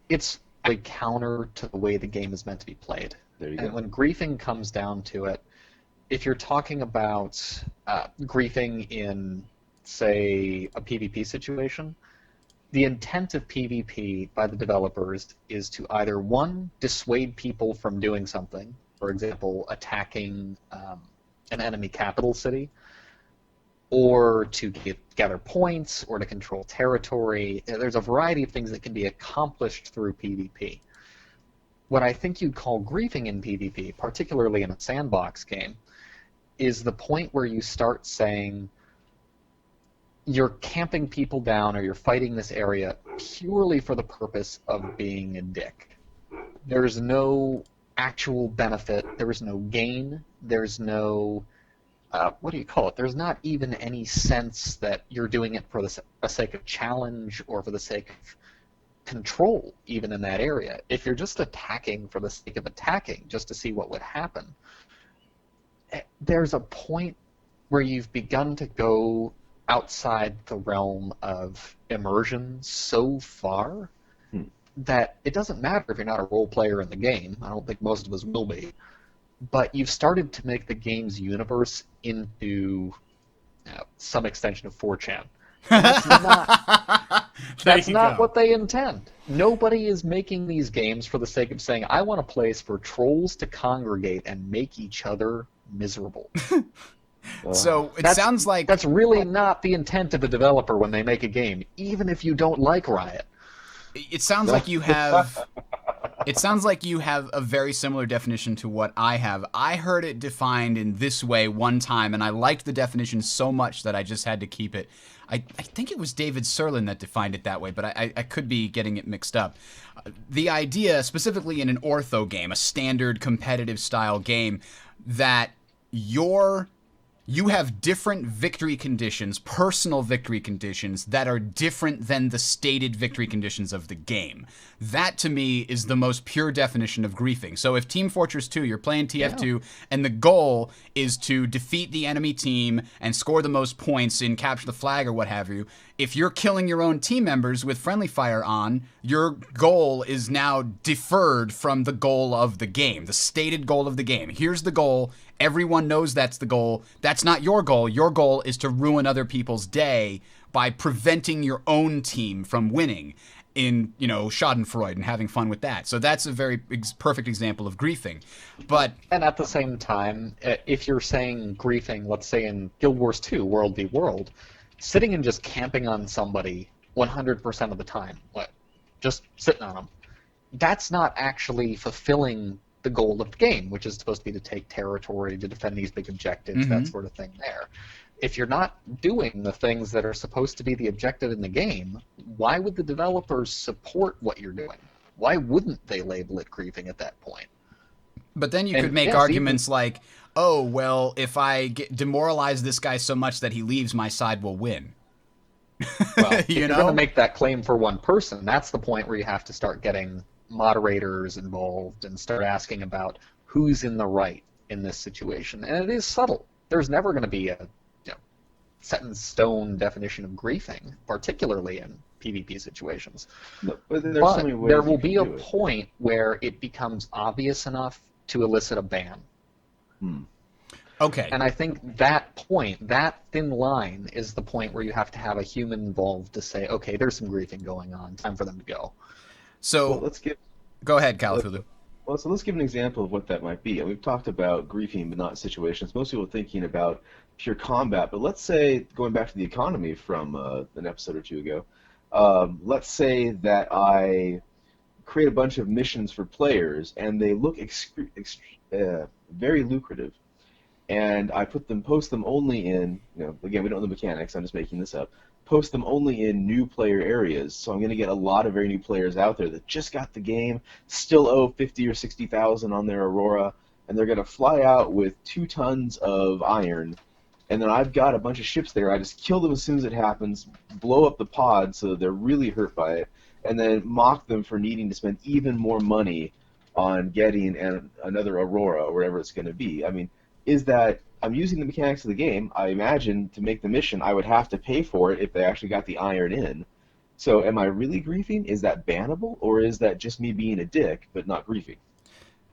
a counter to the way the game is meant to be played. There you and go. When griefing comes down to it, if you're talking about griefing in, say, a PvP situation, the intent of PvP by the developers is to either, one, dissuade people from doing something, for example, attacking an enemy capital city, or to gather points, or to control territory. There's a variety of things that can be accomplished through PvP. What I think you'd call griefing in PvP, particularly in a sandbox game, is the point where you start saying you're camping people down or you're fighting this area purely for the purpose of being a dick. There's no actual benefit, there's no gain, there's no, there's not even any sense that you're doing it for the sake of challenge or for the sake of control, even in that area. If you're just attacking for the sake of attacking, just to see what would happen, there's a point where you've begun to go outside the realm of immersion so far that it doesn't matter if you're not a role player in the game. I don't think most of us will be. But you've started to make the game's universe into some extension of 4chan. That's not what they intend. Nobody is making these games for the sake of saying, I want a place for trolls to congregate and make each other miserable. So sounds like that's really not the intent of a developer when they make a game, even if you don't like Riot. It sounds like you have It sounds like you have a very similar definition to what I have. I heard it defined in this way one time, and I liked the definition so much that I just had to keep it. I think it was David Serlin that defined it that way, but I could be getting it mixed up. The idea, specifically in an ortho game, a standard competitive style game, that you have different victory conditions, personal victory conditions, that are different than the stated victory conditions of the game. That, to me, is the most pure definition of griefing. So if Team Fortress 2, you're playing TF2, and the goal is to defeat the enemy team and score the most points in capture the flag or what have you, if you're killing your own team members with friendly fire on, your goal is now deferred from the goal of the game, the stated goal of the game. Here's the goal. Everyone knows that's the goal. That's not your goal. Your goal is to ruin other people's day by preventing your own team from winning in, Schadenfreude and having fun with that. So that's a very perfect example of griefing. And at the same time, if you're saying griefing, let's say in Guild Wars 2, World v. World, sitting and just camping on somebody 100% of the time, just sitting on them, that's not actually fulfilling the goal of the game, which is supposed to be to take territory, to defend these big objectives, that sort of thing there. If you're not doing the things that are supposed to be the objective in the game, why would the developers support what you're doing? Why wouldn't they label it griefing at that point? But then you could make arguments like, oh, well, if I demoralize this guy so much that he leaves, my side will win. Well, if you're going to make that claim for one person, that's the point where you have to start getting moderators involved and start asking about who's in the right in this situation. And it is subtle. There's never going to be a set in stone definition of griefing, particularly in PvP situations. But there will be a point where it becomes obvious enough to elicit a ban. Okay. And I think that point, that thin line, is the point where you have to have a human involved to say, okay, there's some griefing going on. Time for them to go. So go ahead, Calathulu. So let's give an example of what that might be. We've talked about griefing, but not situations. Most people are thinking about pure combat. But let's say, going back to the economy from an episode or two ago, let's say that I create a bunch of missions for players, and they look very lucrative. And I post them only in, again, we don't know the mechanics, I'm just making this up, post them only in new player areas. So I'm going to get a lot of very new players out there that just got the game, still owe 50 or 60,000 on their Aurora, and they're going to fly out with 2 tons of iron. And then I've got a bunch of ships there. I just kill them as soon as it happens, blow up the pod so they're really hurt by it, and then mock them for needing to spend even more money on getting another Aurora or whatever it's going to be. I mean, is that I'm using the mechanics of the game. I imagine to make the mission, I would have to pay for it if they actually got the iron in. So am I really griefing? Is that bannable? Or is that just me being a dick, but not griefing?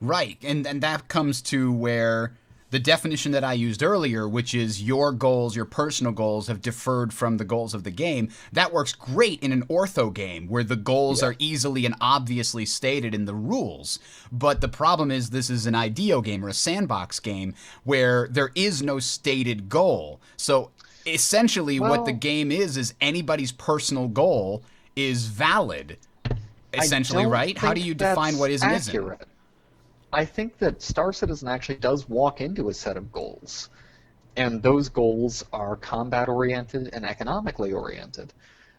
Right, and that comes to where the definition that I used earlier, which is your goals, your personal goals, have deferred from the goals of the game, that works great in an ortho game where the goals are easily and obviously stated in the rules. But the problem is this is an IDEO game or a sandbox game where there is no stated goal. So essentially what the game is anybody's personal goal is valid, essentially, right? How do you define what is and isn't? I think that Star Citizen actually does walk into a set of goals, and those goals are combat-oriented and economically oriented.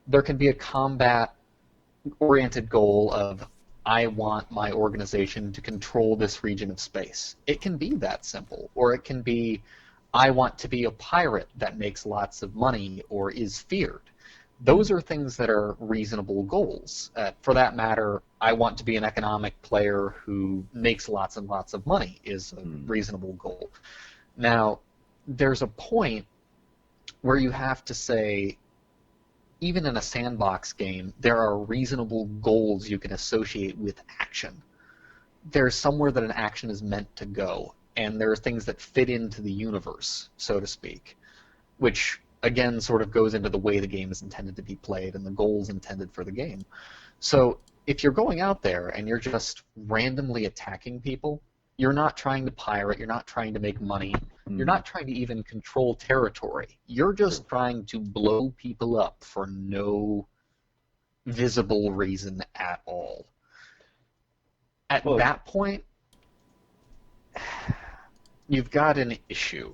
There can be a combat-oriented goal of, I want my organization to control this region of space. It can be that simple. Or it can be, I want to be a pirate that makes lots of money or is feared. Those are things that are reasonable goals. For that matter, I want to be an economic player who makes lots and lots of money is a reasonable goal. Now, there's a point where you have to say, even in a sandbox game, there are reasonable goals you can associate with action. There's somewhere that an action is meant to go, and there are things that fit into the universe, so to speak, which again sort of goes into the way the game is intended to be played and the goals intended for the game. So if you're going out there and you're just randomly attacking people, you're not trying to pirate, you're not trying to make money, you're not trying to even control territory. You're just trying to blow people up for no visible reason at all. At Well, that point, you've got an issue.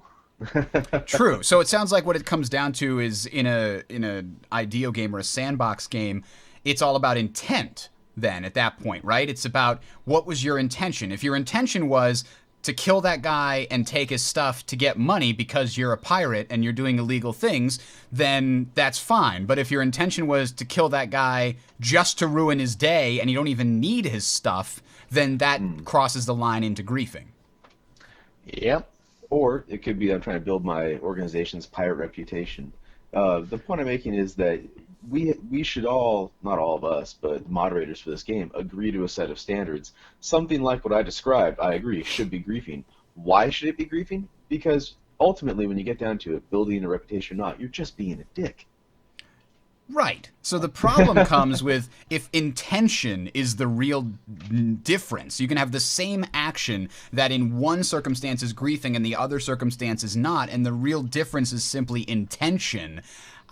True. So it sounds like what it comes down to is in a ideal game or a sandbox game, it's all about intent then at that point, right? It's about what was your intention. If your intention was to kill that guy and take his stuff to get money because you're a pirate and you're doing illegal things, then that's fine. But if your intention was to kill that guy just to ruin his day and you don't even need his stuff, then that crosses the line into griefing. Yep. Or it could be I'm trying to build my organization's pirate reputation. The point I'm making is that we should all, not all of us, but moderators for this game, agree to a set of standards. Something like what I described, I agree, should be griefing. Why should it be griefing? Because ultimately, when you get down to it, building a reputation or not, you're just being a dick. Right. So the problem comes with if intention is the real difference. You can have the same action that in one circumstance is griefing and the other circumstance is not, and the real difference is simply intention.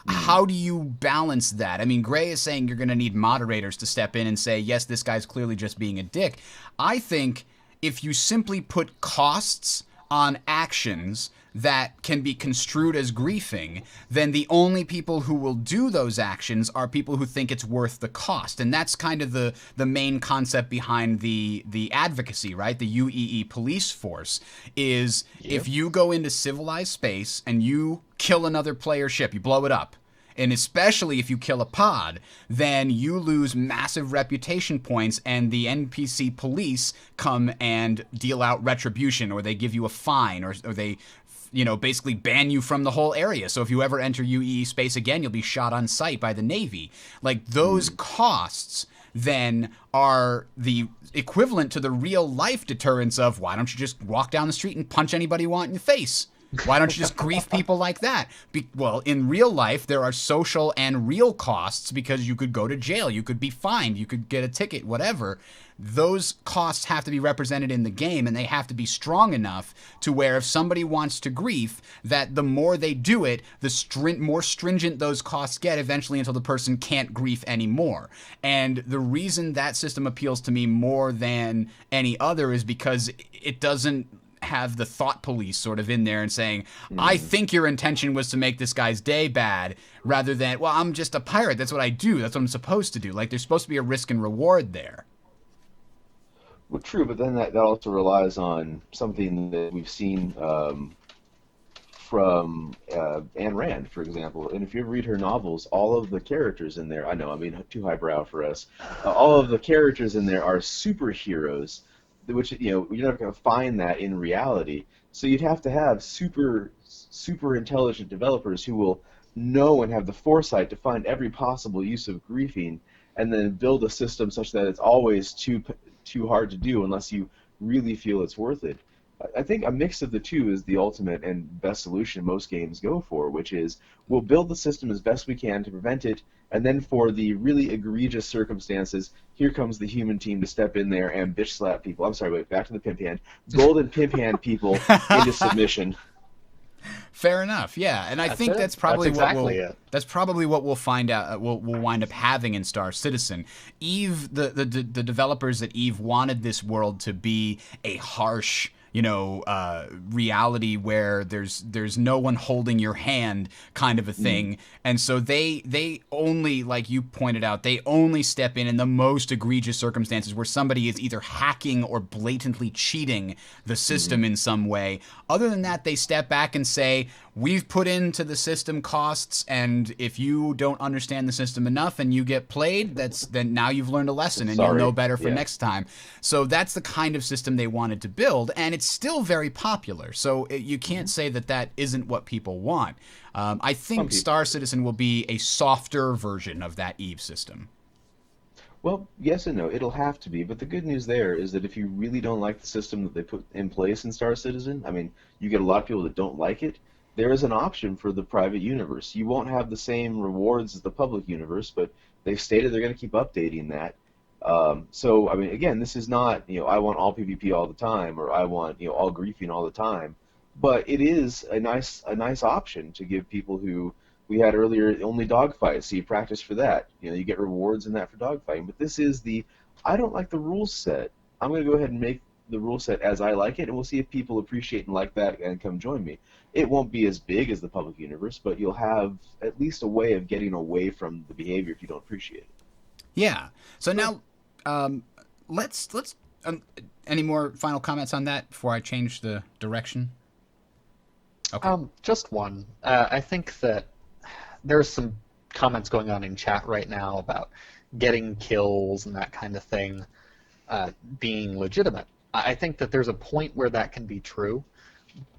How do you balance that? I mean, Gray is saying you're going to need moderators to step in and say, yes, this guy's clearly just being a dick. I think if you simply put costs on actions that can be construed as griefing, then the only people who will do those actions are people who think it's worth the cost. And that's kind of the main concept behind the advocacy, right? The UEE police force is if you go into civilized space and you kill another player's ship, you blow it up, and especially if you kill a pod, then you lose massive reputation points and the NPC police come and deal out retribution, or they give you a fine, or they basically ban you from the whole area. So if you ever enter UEE space again, you'll be shot on sight by the Navy. Like, those costs then are the equivalent to the real life deterrence of, why don't you just walk down the street and punch anybody you want in the face? Why don't you just grief people like that? Well, in real life, there are social and real costs because you could go to jail, you could be fined, you could get a ticket, whatever. Those costs have to be represented in the game, and they have to be strong enough to where if somebody wants to grief, that the more they do it, the more stringent those costs get eventually until the person can't grief anymore. And the reason that system appeals to me more than any other is because it doesn't have the thought police sort of in there and saying, I think your intention was to make this guy's day bad, rather than, well, I'm just a pirate. That's what I do. That's what I'm supposed to do. Like, there's supposed to be a risk and reward there. Well, true, but then that also relies on something that we've seen from Ayn Rand, for example. And if you read her novels, all of the characters in there, I know, I mean, too highbrow for us, all of the characters in there are superheroes, which, you're not going to find that in reality. So you'd have to have super intelligent developers who will know and have the foresight to find every possible use of griefing, and then build a system such that it's always too hard to do unless you really feel it's worth it. I think a mix of the two is the ultimate and best solution most games go for, which is we'll build the system as best we can to prevent it, and then for the really egregious circumstances, here comes the human team to step in there and bitch slap people. I'm sorry, wait, back to the pimp hand. Golden pimp hand people into submission. Fair enough, yeah, and I think that's probably That's what we'll find out. We'll wind up having in Star Citizen. Eve, the developers at Eve wanted this world to be a harsh, reality where there's no one holding your hand kind of a thing. And so they only, like you pointed out, they only step in the most egregious circumstances where somebody is either hacking or blatantly cheating the system in some way. Other than that, they step back and say, we've put into the system costs, and if you don't understand the system enough and you get played, then now you've learned a lesson and you'll know better for next time. So that's the kind of system they wanted to build, and it's still very popular. So you can't say that isn't what people want. I think Star Citizen will be a softer version of that Eve system. Well, yes and no. It'll have to be, but the good news there is that if you really don't like the system that they put in place in Star Citizen, I mean, you get a lot of people that don't like it, there is an option for the private universe. You won't have the same rewards as the public universe, but they've stated they're going to keep updating that. So, I mean, again, this is not, I want all PvP all the time, or I want, all griefing all the time, but it is a nice option to give people who, we had earlier only dogfights, so you practice for that. You get rewards in that for dogfighting. But this is I don't like the rules set. I'm going to go ahead and make the rule set as I like it, and we'll see if people appreciate and like that and come join me. It won't be as big as the public universe, but you'll have at least a way of getting away from the behavior if you don't appreciate it. Yeah. So now, let's. Any more final comments on that before I change the direction? Okay. Just one. I think that there's some comments going on in chat right now about getting kills and that kind of thing being legitimate. I think that there's a point where that can be true,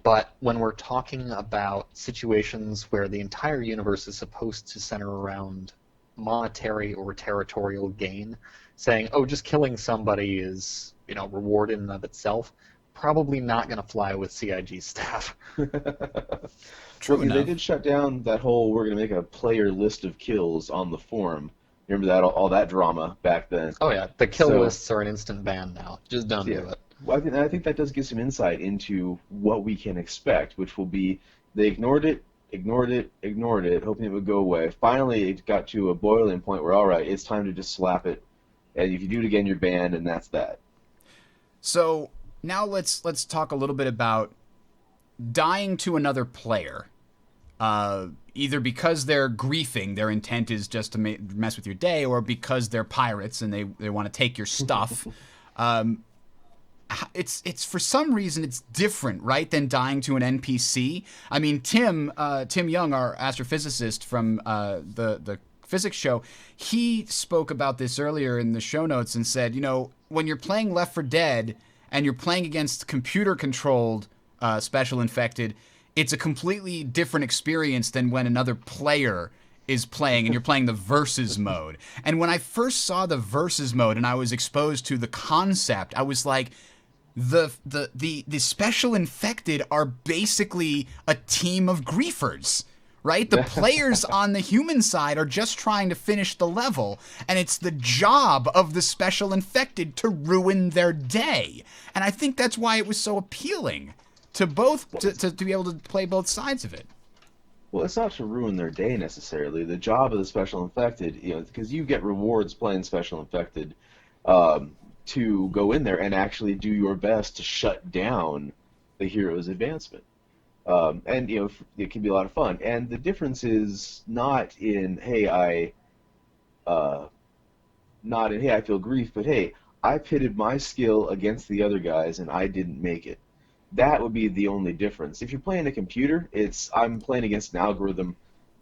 but when we're talking about situations where the entire universe is supposed to center around monetary or territorial gain, saying, oh, just killing somebody is, reward in and of itself, probably not going to fly with CIG staff. True Well, enough. they did shut down that whole we're going to make a player list of kills on the forum. Remember that all that drama back then? Oh yeah, the kill So- lists are an instant ban now. Just don't do it. Well, I think that does give some insight into what we can expect, which will be they ignored it, hoping it would go away. Finally, it got to a boiling point where, all right, it's time to just slap it, and if you do it again, you're banned, and that's that. So now let's talk a little bit about dying to another player. Either because they're griefing, their intent is just to mess with your day, or because they're pirates and they want to take your stuff. It's for some reason it's different, right, than dying to an NPC. I mean, Tim Young, our astrophysicist from the physics show, he spoke about this earlier in the show notes and said, when you're playing Left 4 Dead and you're playing against computer-controlled special infected, it's a completely different experience than when another player is playing and you're playing the versus mode. And when I first saw the versus mode and I was exposed to the concept, I was like, the special infected are basically a team of griefers, right? The players on the human side are just trying to finish the level, and it's the job of the special infected to ruin their day. And I think that's why it was so appealing to both to be able to play both sides of it. Well, it's not to ruin their day necessarily. The job of the special infected, because you get rewards playing special infected, to go in there and actually do your best to shut down the hero's advancement. And it can be a lot of fun. And the difference is not in I feel grief, but hey, I pitted my skill against the other guys and I didn't make it. That would be the only difference. If you're playing a computer, I'm playing against an algorithm.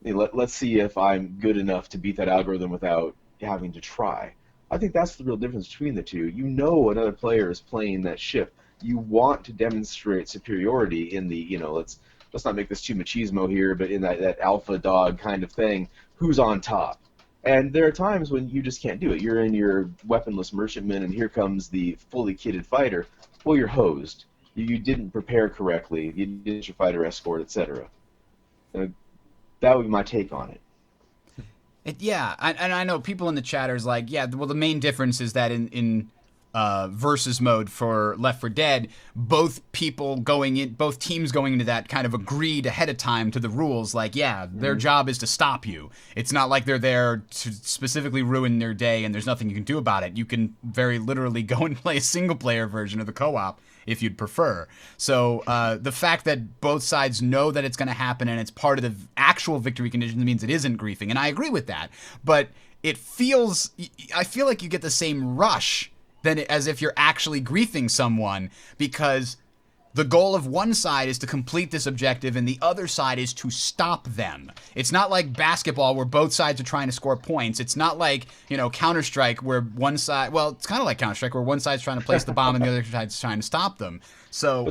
Let's see if I'm good enough to beat that algorithm without having to try. I think that's the real difference between the two. Another player is playing that ship. You want to demonstrate superiority in the, let's not make this too machismo here, but in that alpha dog kind of thing, who's on top. And there are times when you just can't do it. You're in your weaponless merchantman, and here comes the fully kitted fighter. Well, you're hosed. You didn't prepare correctly. You didn't your fighter escort, etc. That would be my take on it. And I know people in the chat are like, the main difference is that in versus mode for Left 4 Dead, both teams going into that kind of agreed ahead of time to the rules. Like, their job is to stop you. It's not like they're there to specifically ruin their day and there's nothing you can do about it. You can very literally go and play a single player version of the co-op if you'd prefer. So the fact that both sides know that it's going to happen and it's part of the actual victory conditions means it isn't griefing. And I agree with that. But I feel like you get the same rush as if you're actually griefing someone, because the goal of one side is to complete this objective and the other side is to stop them. It's not like basketball where both sides are trying to score points. It's not like, Counter-Strike where one side, well, it's kind of like Counter-Strike where one side's trying to place the bomb and the other side's trying to stop them. So,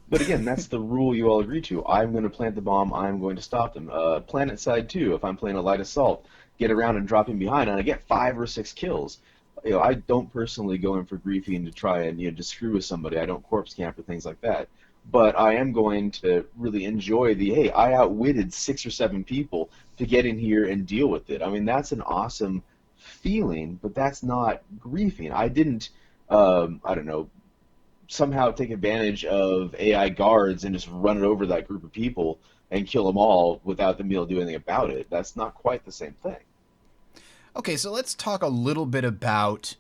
But again, that's the rule you all agree to. I'm going to plant the bomb. I'm going to stop them. Planet side 2, if I'm playing a light assault, get around and drop in behind, and I get 5 or 6 kills. I don't personally go in for griefing to try and just screw with somebody. I don't corpse camp or things like that. But I am going to really enjoy I outwitted 6 or 7 people to get in here and deal with it. I mean, that's an awesome feeling, but that's not griefing. I didn't, somehow take advantage of AI guards and just run it over that group of people and kill them all without them being able to do anything about it. That's not quite the same thing. Okay, so let's talk a little bit about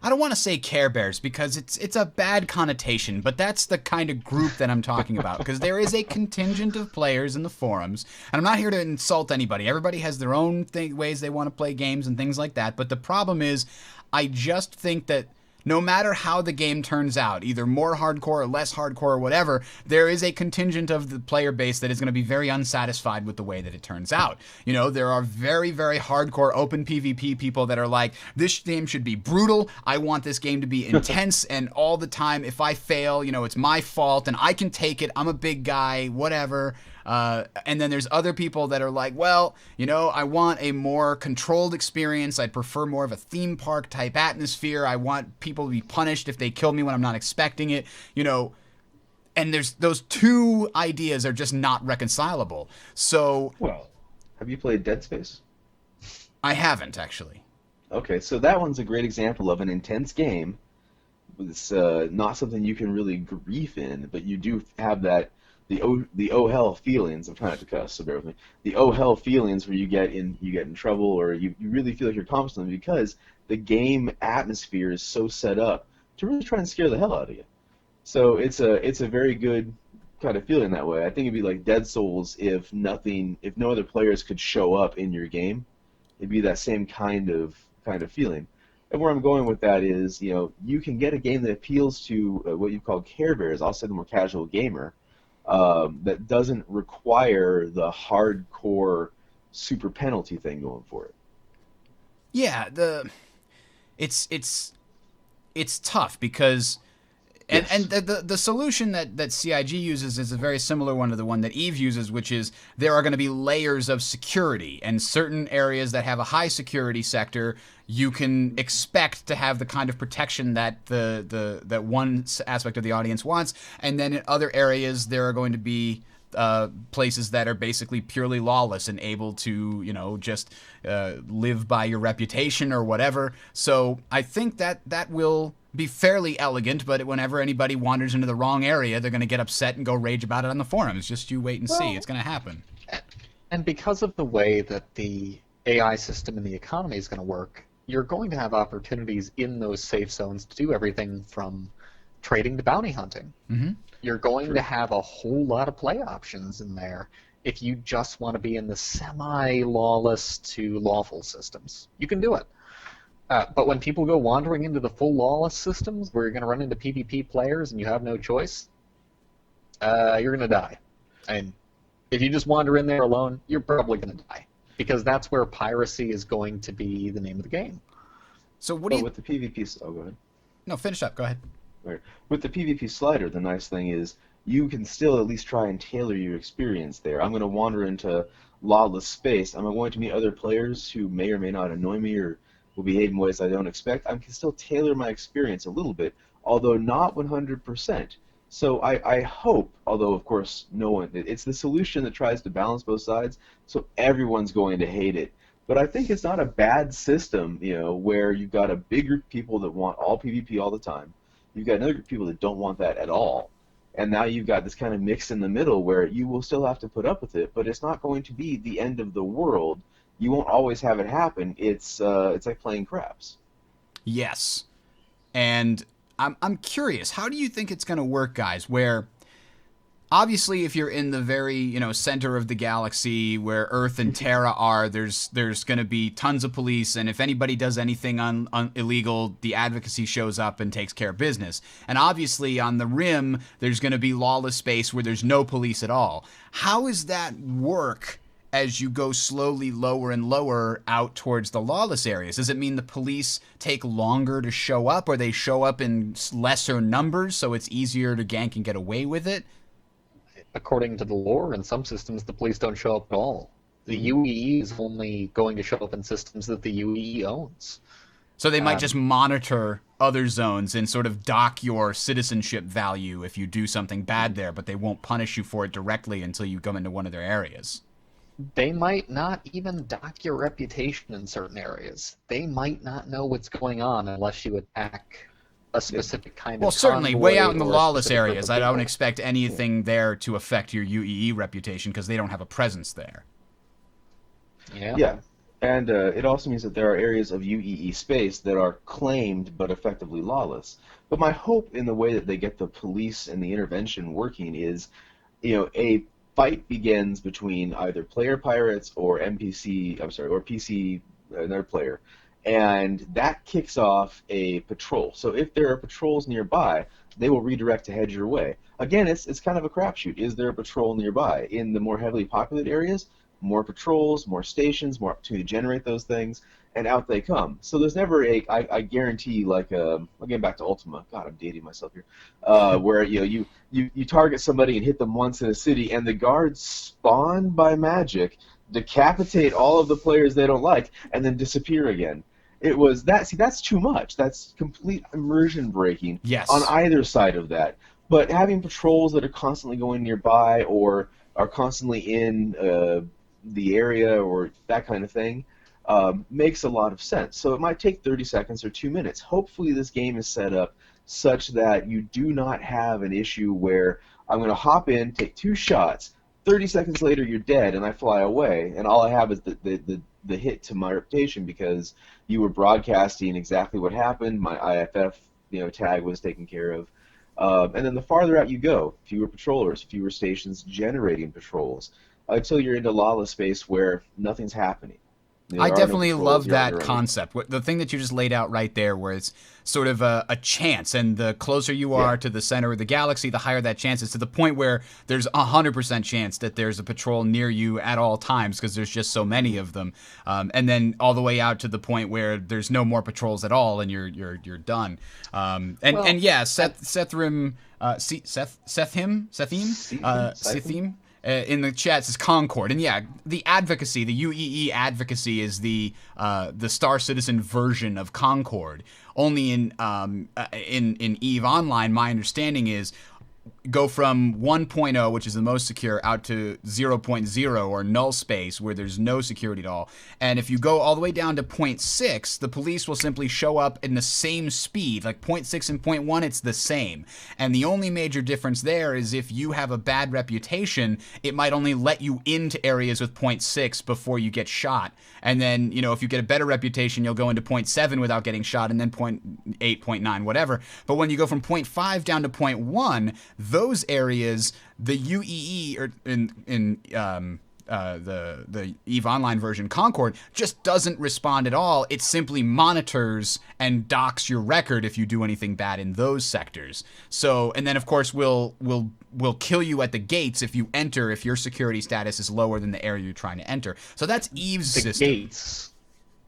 I don't want to say Care Bears because it's a bad connotation, but that's the kind of group that I'm talking about, because there is a contingent of players in the forums, and I'm not here to insult anybody. Everybody has their own ways they want to play games and things like that, but the problem is I just think that no matter how the game turns out, either more hardcore or less hardcore or whatever, there is a contingent of the player base that is going to be very unsatisfied with the way that it turns out. You know, there are very, very hardcore open PvP people that are like, this game should be brutal. I want this game to be intense, and all the time, if I fail, you know, it's my fault and I can take it. I'm a big guy, whatever. And then there's other people that are like, well, you know, I want a more controlled experience. I'd prefer more of a theme park type atmosphere. I want people to be punished if they kill me when I'm not expecting it, you know. And there's those two ideas are just not reconcilable. So, Well, have you played Dead Space? I haven't actually. Okay, so that one's a great example of an intense game. It's not something you can really grief in, but you do have that the oh hell feelings. I'm trying not to cuss, so bear with me. The oh hell feelings where you get in trouble, or you really feel like you're confident because the game atmosphere is so set up to really try and scare the hell out of you. So it's a very good kind of feeling that way. I think it'd be like Dead Souls if no other players could show up in your game. It'd be that same kind of feeling. And where I'm going with that is, you know, you can get a game that appeals to what you call Care Bears. I'll say the more casual gamer. That doesn't require the hardcore super penalty thing going for it. Yeah, it's tough because and the solution that CIG uses is a very similar one to the one that Eve uses, which is there are going to be layers of security, and certain areas that have a high security sector you can expect to have the kind of protection that that one aspect of the audience wants, and then in other areas there are going to be places that are basically purely lawless and able to, you know, just live by your reputation or whatever. So I think that will be fairly elegant, but whenever anybody wanders into the wrong area, they're going to get upset and go rage about it on the forums. Just you wait and see. It's going to happen. And because of the way that the AI system and the economy is going to work, you're going to have opportunities in those safe zones to do everything from trading to bounty hunting. Mm-hmm. You're going to have a whole lot of play options in there if you just want to be in the semi-lawless to lawful systems. You can do it. But when people go wandering into the full lawless systems where you're going to run into PvP players and you have no choice, you're going to die. And if you just wander in there alone, you're probably going to die. Because that's where piracy is going to be the name of the game. So what do you... with the PvP... Oh, go ahead. No, finish up. Go ahead. Right. With the PvP slider, the nice thing is you can still at least try and tailor your experience there. I'm going to wander into lawless space. I'm going to meet other players who may or may not annoy me or will behave in ways I don't expect. I can still tailor my experience a little bit, although not 100%. So I hope, although of course no one, it's the solution that tries to balance both sides, so everyone's going to hate it. But I think it's not a bad system, you know, where you've got a big group of people that want all PvP all the time. You've got another group of people that don't want that at all. And now you've got this kind of mix in the middle where you will still have to put up with it, but it's not going to be the end of the world. You won't always have it happen. It's like playing craps. Yes. And I'm curious, how do you think it's going to work, guys, where obviously if you're in the very, you know, center of the galaxy where Earth and Terra are, there's going to be tons of police, and if anybody does anything illegal, the advocacy shows up and takes care of business. And obviously on the rim, there's going to be lawless space where there's no police at all. How does that work as you go slowly lower and lower out towards the lawless areas? Does it mean the police take longer to show up, or they show up in lesser numbers so it's easier to gank and get away with it? According to the lore, in some systems the police don't show up at all. The UEE is only going to show up in systems that the UEE owns. So they might just monitor other zones and sort of dock your citizenship value if you do something bad there, but they won't punish you for it directly until you come into one of their areas. They might not even dock your reputation in certain areas. They might not know what's going on unless you attack a specific kind of Well, certainly, way out in the lawless areas, I don't people. expect anything there to affect your UEE reputation because they don't have a presence there. Yeah. Yeah. And it also means that there are areas of UEE space that are claimed but effectively lawless. But my hope in the way that they get the police and the intervention working is, a fight begins between either player pirates or NPC, I'm sorry, or PC, another player, and that kicks off a patrol. So if there are patrols nearby, they will redirect to head your way. Again, it's kind of a crapshoot. Is there a patrol nearby? In the more heavily populated areas, more patrols, more stations, more opportunity to generate those things, and out they come. So there's never I guarantee, like, again, back to Ultima. God, I'm dating myself here. Where you target somebody and hit them once in a city, and the guards spawn by magic, decapitate all of the players they don't like, and then disappear again. It was that. See, that's too much. That's complete immersion breaking. Yes. On either side of that. But having patrols that are constantly going nearby or are constantly in the area or that kind of thing makes a lot of sense. So it might take 30 seconds or 2 minutes. Hopefully this game is set up such that you do not have an issue where I'm going to hop in, take 2 shots, 30 seconds later you're dead and I fly away, and all I have is the hit to my reputation because you were broadcasting exactly what happened, my IFF tag was taken care of. And then the farther out you go, fewer patrollers, fewer stations generating patrols, until you're into lawless space where nothing's happening. I definitely love that concept. The thing that you just laid out right there, where it's sort of a chance, and the closer you are to the center of the galaxy, the higher that chance is, to the point where there's 100% chance that there's a patrol near you at all times because there's just so many of them, and then all the way out to the point where there's no more patrols at all and you're done. Sethim, in the chat says Concord, and the advocacy, the UEE advocacy, is the Star Citizen version of Concord. Only in EVE Online, my understanding is go from 1.0, which is the most secure, out to 0.0 or null space where there's no security at all. And if you go all the way down to 0.6, the police will simply show up in the same speed. Like 0.6 and 0.1, it's the same. And the only major difference there is if you have a bad reputation, it might only let you into areas with 0.6 before you get shot. And then, if you get a better reputation, you'll go into 0.7 without getting shot, and then 0.8, 0.9, whatever. But when you go from 0.5 down to 0.1, those areas, the UEE, or in the EVE Online version, Concord, just doesn't respond at all. It simply monitors and docks your record if you do anything bad in those sectors. So, and then of course we'll kill you at the gates if you enter, if your security status is lower than the area you're trying to enter. So that's EVE's system.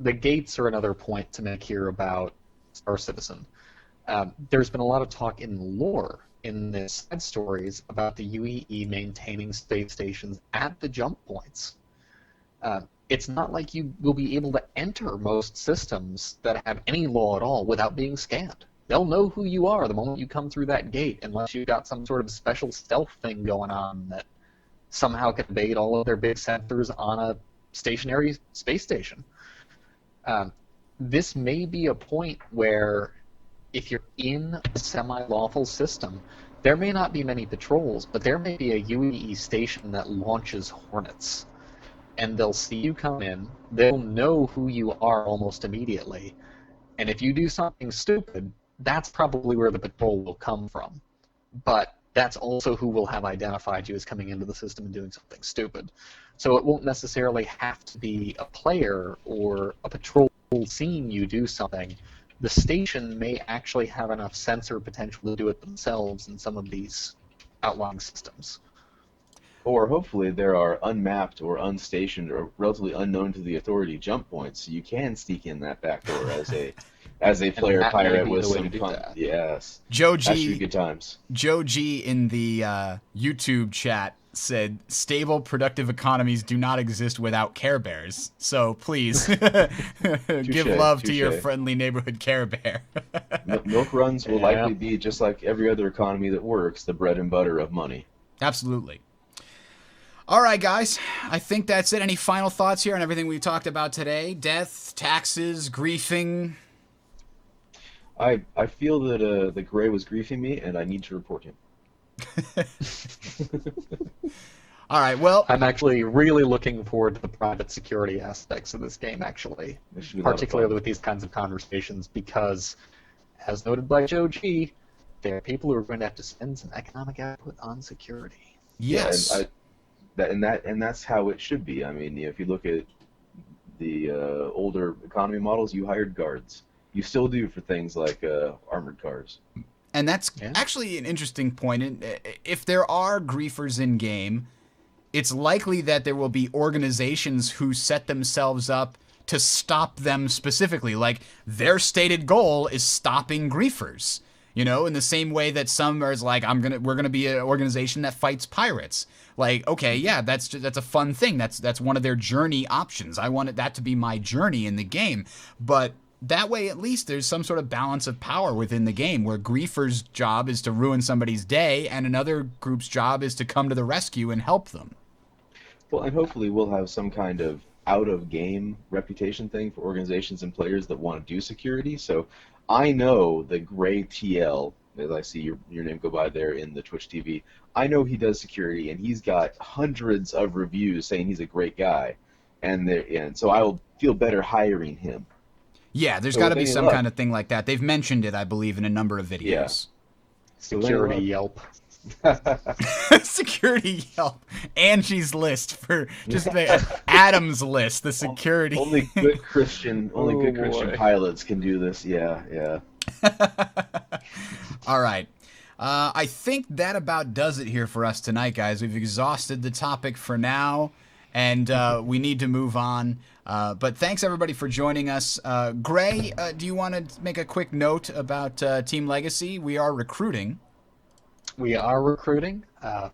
The gates are another point to make here about Star Citizen. There's been a lot of talk in lore in the side stories about the UEE maintaining space stations at the jump points. It's not like you will be able to enter most systems that have any law at all without being scanned. They'll know who you are the moment you come through that gate, unless you've got some sort of special stealth thing going on that somehow can evade all of their big sensors on a stationary space station. This may be a point where if you're in a semi-lawful system, there may not be many patrols, but there may be a UEE station that launches Hornets. And they'll see you come in, they'll know who you are almost immediately, and if you do something stupid, that's probably where the patrol will come from. But that's also who will have identified you as coming into the system and doing something stupid. So it won't necessarily have to be a player or a patrol seeing you do something. The station may actually have enough sensor potential to do it themselves in some of these outlying systems. Or hopefully there are unmapped or unstationed or relatively unknown to the authority jump points, so you can sneak in that back door as a player pirate with some fun. Yes. Joe G. That should be good times. Joe G in the YouTube chat said, "Stable, productive economies do not exist without Care Bears. So please give love to your friendly neighborhood Care Bear." Milk runs will likely be just like every other economy that works, the bread and butter of money. Absolutely. All right, guys. I think that's it. Any final thoughts here on everything we talked about today? Death, taxes, griefing. I feel that the Gray was griefing me, and I need to report him. All right, well, I'm actually really looking forward to the private security aspects of this game, actually, This should be a lot of particularly fun. with these kinds of conversations, because, as noted by Joe G, there are people who are going to have to spend some economic output on security. Yeah, and yes. that's how it should be. I mean, if you look at the older economy models, you hired guards. You still do for things like armored cars. And that's Yeah. actually an interesting point. If there are griefers in game, it's likely that there will be organizations who set themselves up to stop them specifically. Like their stated goal is stopping griefers. You know, in the same way that some are like, we're gonna be an organization that fights pirates. Like, okay, yeah, that's a fun thing. That's one of their journey options. I wanted that to be my journey in the game, but that way at least there's some sort of balance of power within the game where griefer's job is to ruin somebody's day and another group's job is to come to the rescue and help them. Well, and hopefully we'll have some kind of out of game reputation thing for organizations and players that want to do security. So I know the Gray TL, as I see your name go by there in the Twitch TV, I know he does security and he's got hundreds of reviews saying he's a great guy. And so I will feel better hiring him. Yeah, there's So got to with be any some luck, kind of thing like that. They've mentioned it, I believe, in a number of yeah. videos. So with any Security luck, Yelp. Security Yelp, Angie's list for just the Adam's list, the security. only good Christian, only Oh, good Christian boy. pilots can do this. Yeah, yeah. All right. I think that about does it here for us tonight, guys. We've exhausted the topic for now, and we need to move on. But thanks, everybody, for joining us. Gray, do you want to make a quick note about Team Legacy? We are recruiting. We are recruiting.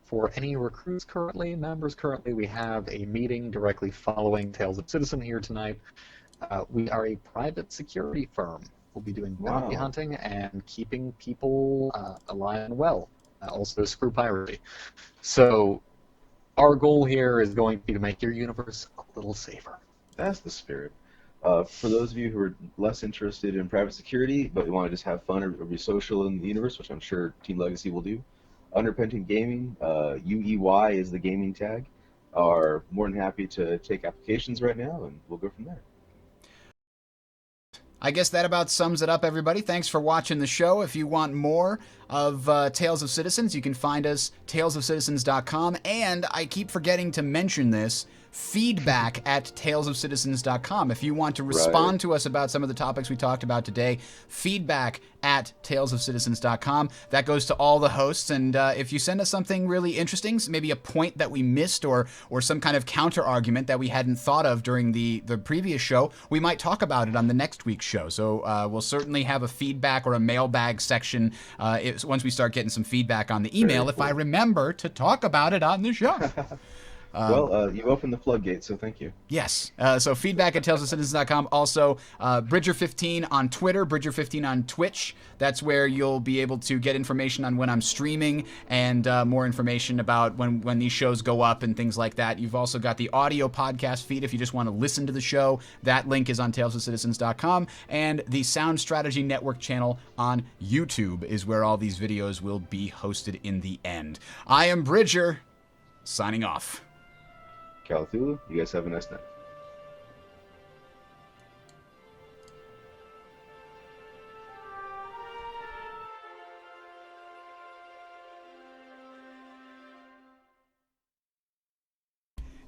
For any recruits currently, members currently, we have a meeting directly following Tales of Citizen here tonight. We are a private security firm. We'll be doing bounty Wow. hunting and keeping people alive and well. Also, screw piracy. So, our goal here is going to be to make your universe a little safer. That's the spirit. For those of you who are less interested in private security, but you want to just have fun or be social in the universe, which I'm sure Team Legacy will do, Unrepentant Gaming, UEY is the gaming tag, are more than happy to take applications right now, and we'll go from there. I guess that about sums it up, everybody. Thanks for watching the show. If you want more of Tales of Citizens, you can find us talesofcitizens.com. And I keep forgetting to mention this, feedback at talesofcitizens.com. If you want to respond Right. to us about some of the topics we talked about today, feedback at talesofcitizens.com. That goes to all the hosts. And if you send us something really interesting, maybe a point that we missed or some kind of counter argument that we hadn't thought of during the previous show, we might talk about it on the next week's show. So we'll certainly have a feedback or a mailbag section once we start getting some feedback on the email, if I remember to talk about it on the show. Well, you opened the floodgate, so thank you. Yes. So feedback at talesofcitizens.com. Also, Bridger15 on Twitter, Bridger15 on Twitch. That's where you'll be able to get information on when I'm streaming and more information about when these shows go up and things like that. You've also got the audio podcast feed if you just want to listen to the show. That link is on talesofcitizens.com. And the Sound Strategy Network channel on YouTube is where all these videos will be hosted in the end. I am Bridger, signing off. Calathulu, you guys have a nice night.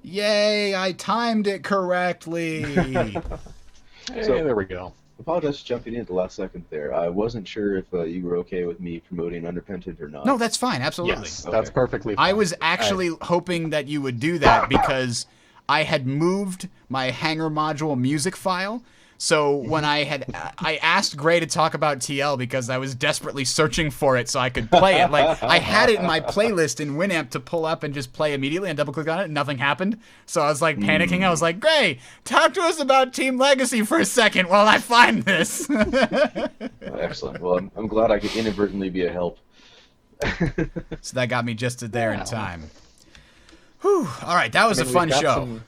Yay, I timed it correctly. Hey, So- there we go. Apologize for jumping in at the last second there. I wasn't sure if you were okay with me promoting Unrepentant or not. No, that's fine. Absolutely. Yes, Okay. that's perfectly fine. I was actually hoping that you would do that because I had moved my Hanger module music file. So when I asked Gray to talk about TL because I was desperately searching for it so I could play it. Like I had it in my playlist in Winamp to pull up and just play immediately and double click on it and nothing happened. So I was like panicking. I was like, Gray, talk to us about Team Legacy for a second while I find this. Excellent. Well, I'm glad I could inadvertently be a help. So that got me just to there in Wow. time. Whew. All right, that was a we've fun got show.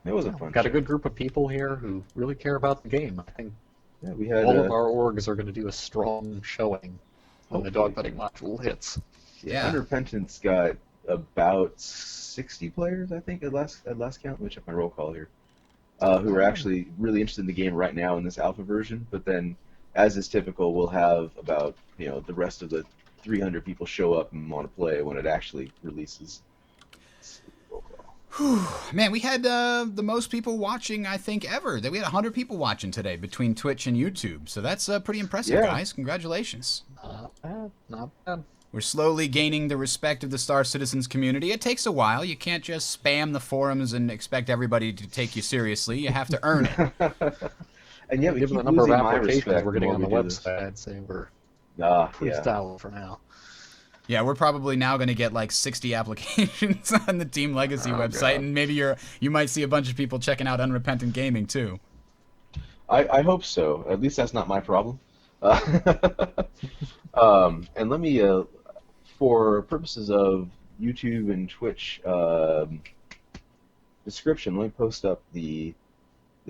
It was a fun Got a show. good group of people here who really care about the game. I think Yeah, we had all of our orgs are going to do a strong showing when the Hopefully. dogfighting module hits. Yeah. Unrepentant's got about 60 players, I think, at last count. Let me check my roll call here. Who are actually really interested in the game right now in this alpha version. But then, as is typical, we'll have about the rest of the 300 people show up and want to play when it actually releases. Roll call. Whew. Man, we had the most people watching, I think, ever. We had 100 people watching today between Twitch and YouTube. So that's pretty impressive, Yeah. guys. Congratulations. Not bad. We're slowly gaining the respect of the Star Citizens community. It takes a while. You can't just spam the forums and expect everybody to take you seriously. You have to earn it. And yeah, we Given keep the number of losing my applications respect we're getting the on the more we do this. website, I'd say we're pretty Yeah. stout for now. Yeah, we're probably now going to get like 60 applications on the Team Legacy website, God. and maybe you might see a bunch of people checking out Unrepentant Gaming too. I hope so. At least that's not my problem. And let me, for purposes of YouTube and Twitch description, let me post up the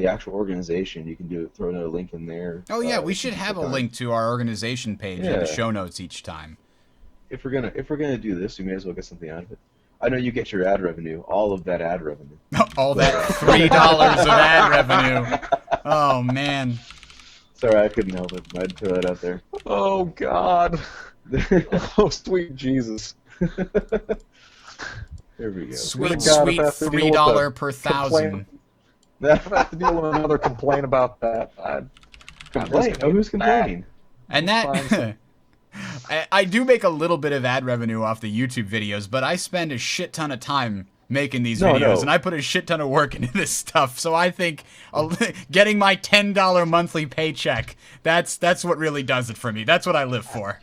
actual organization. You can throw another link in there. Oh yeah, we that should you can have a click on. link to our organization page in the Yeah. show notes each time. If we're gonna do this, we may as well get something out of it. I know you get your ad revenue, all of that ad revenue. All that $3 of ad revenue. Oh man. Sorry, I couldn't help it. I'd throw that out there. Oh God! Oh sweet Jesus! There we go. Sweet, to God, sweet if I have to deal with $3 the per complaint- thousand. I have to deal with another complaint about that. Complain? Oh, who's complaining? And that I do make a little bit of ad revenue off the YouTube videos, but I spend a shit ton of time making these No, videos, no. and I put a shit ton of work into this stuff. So I think getting my $10 monthly paycheck, that's what really does it for me. That's what I live for.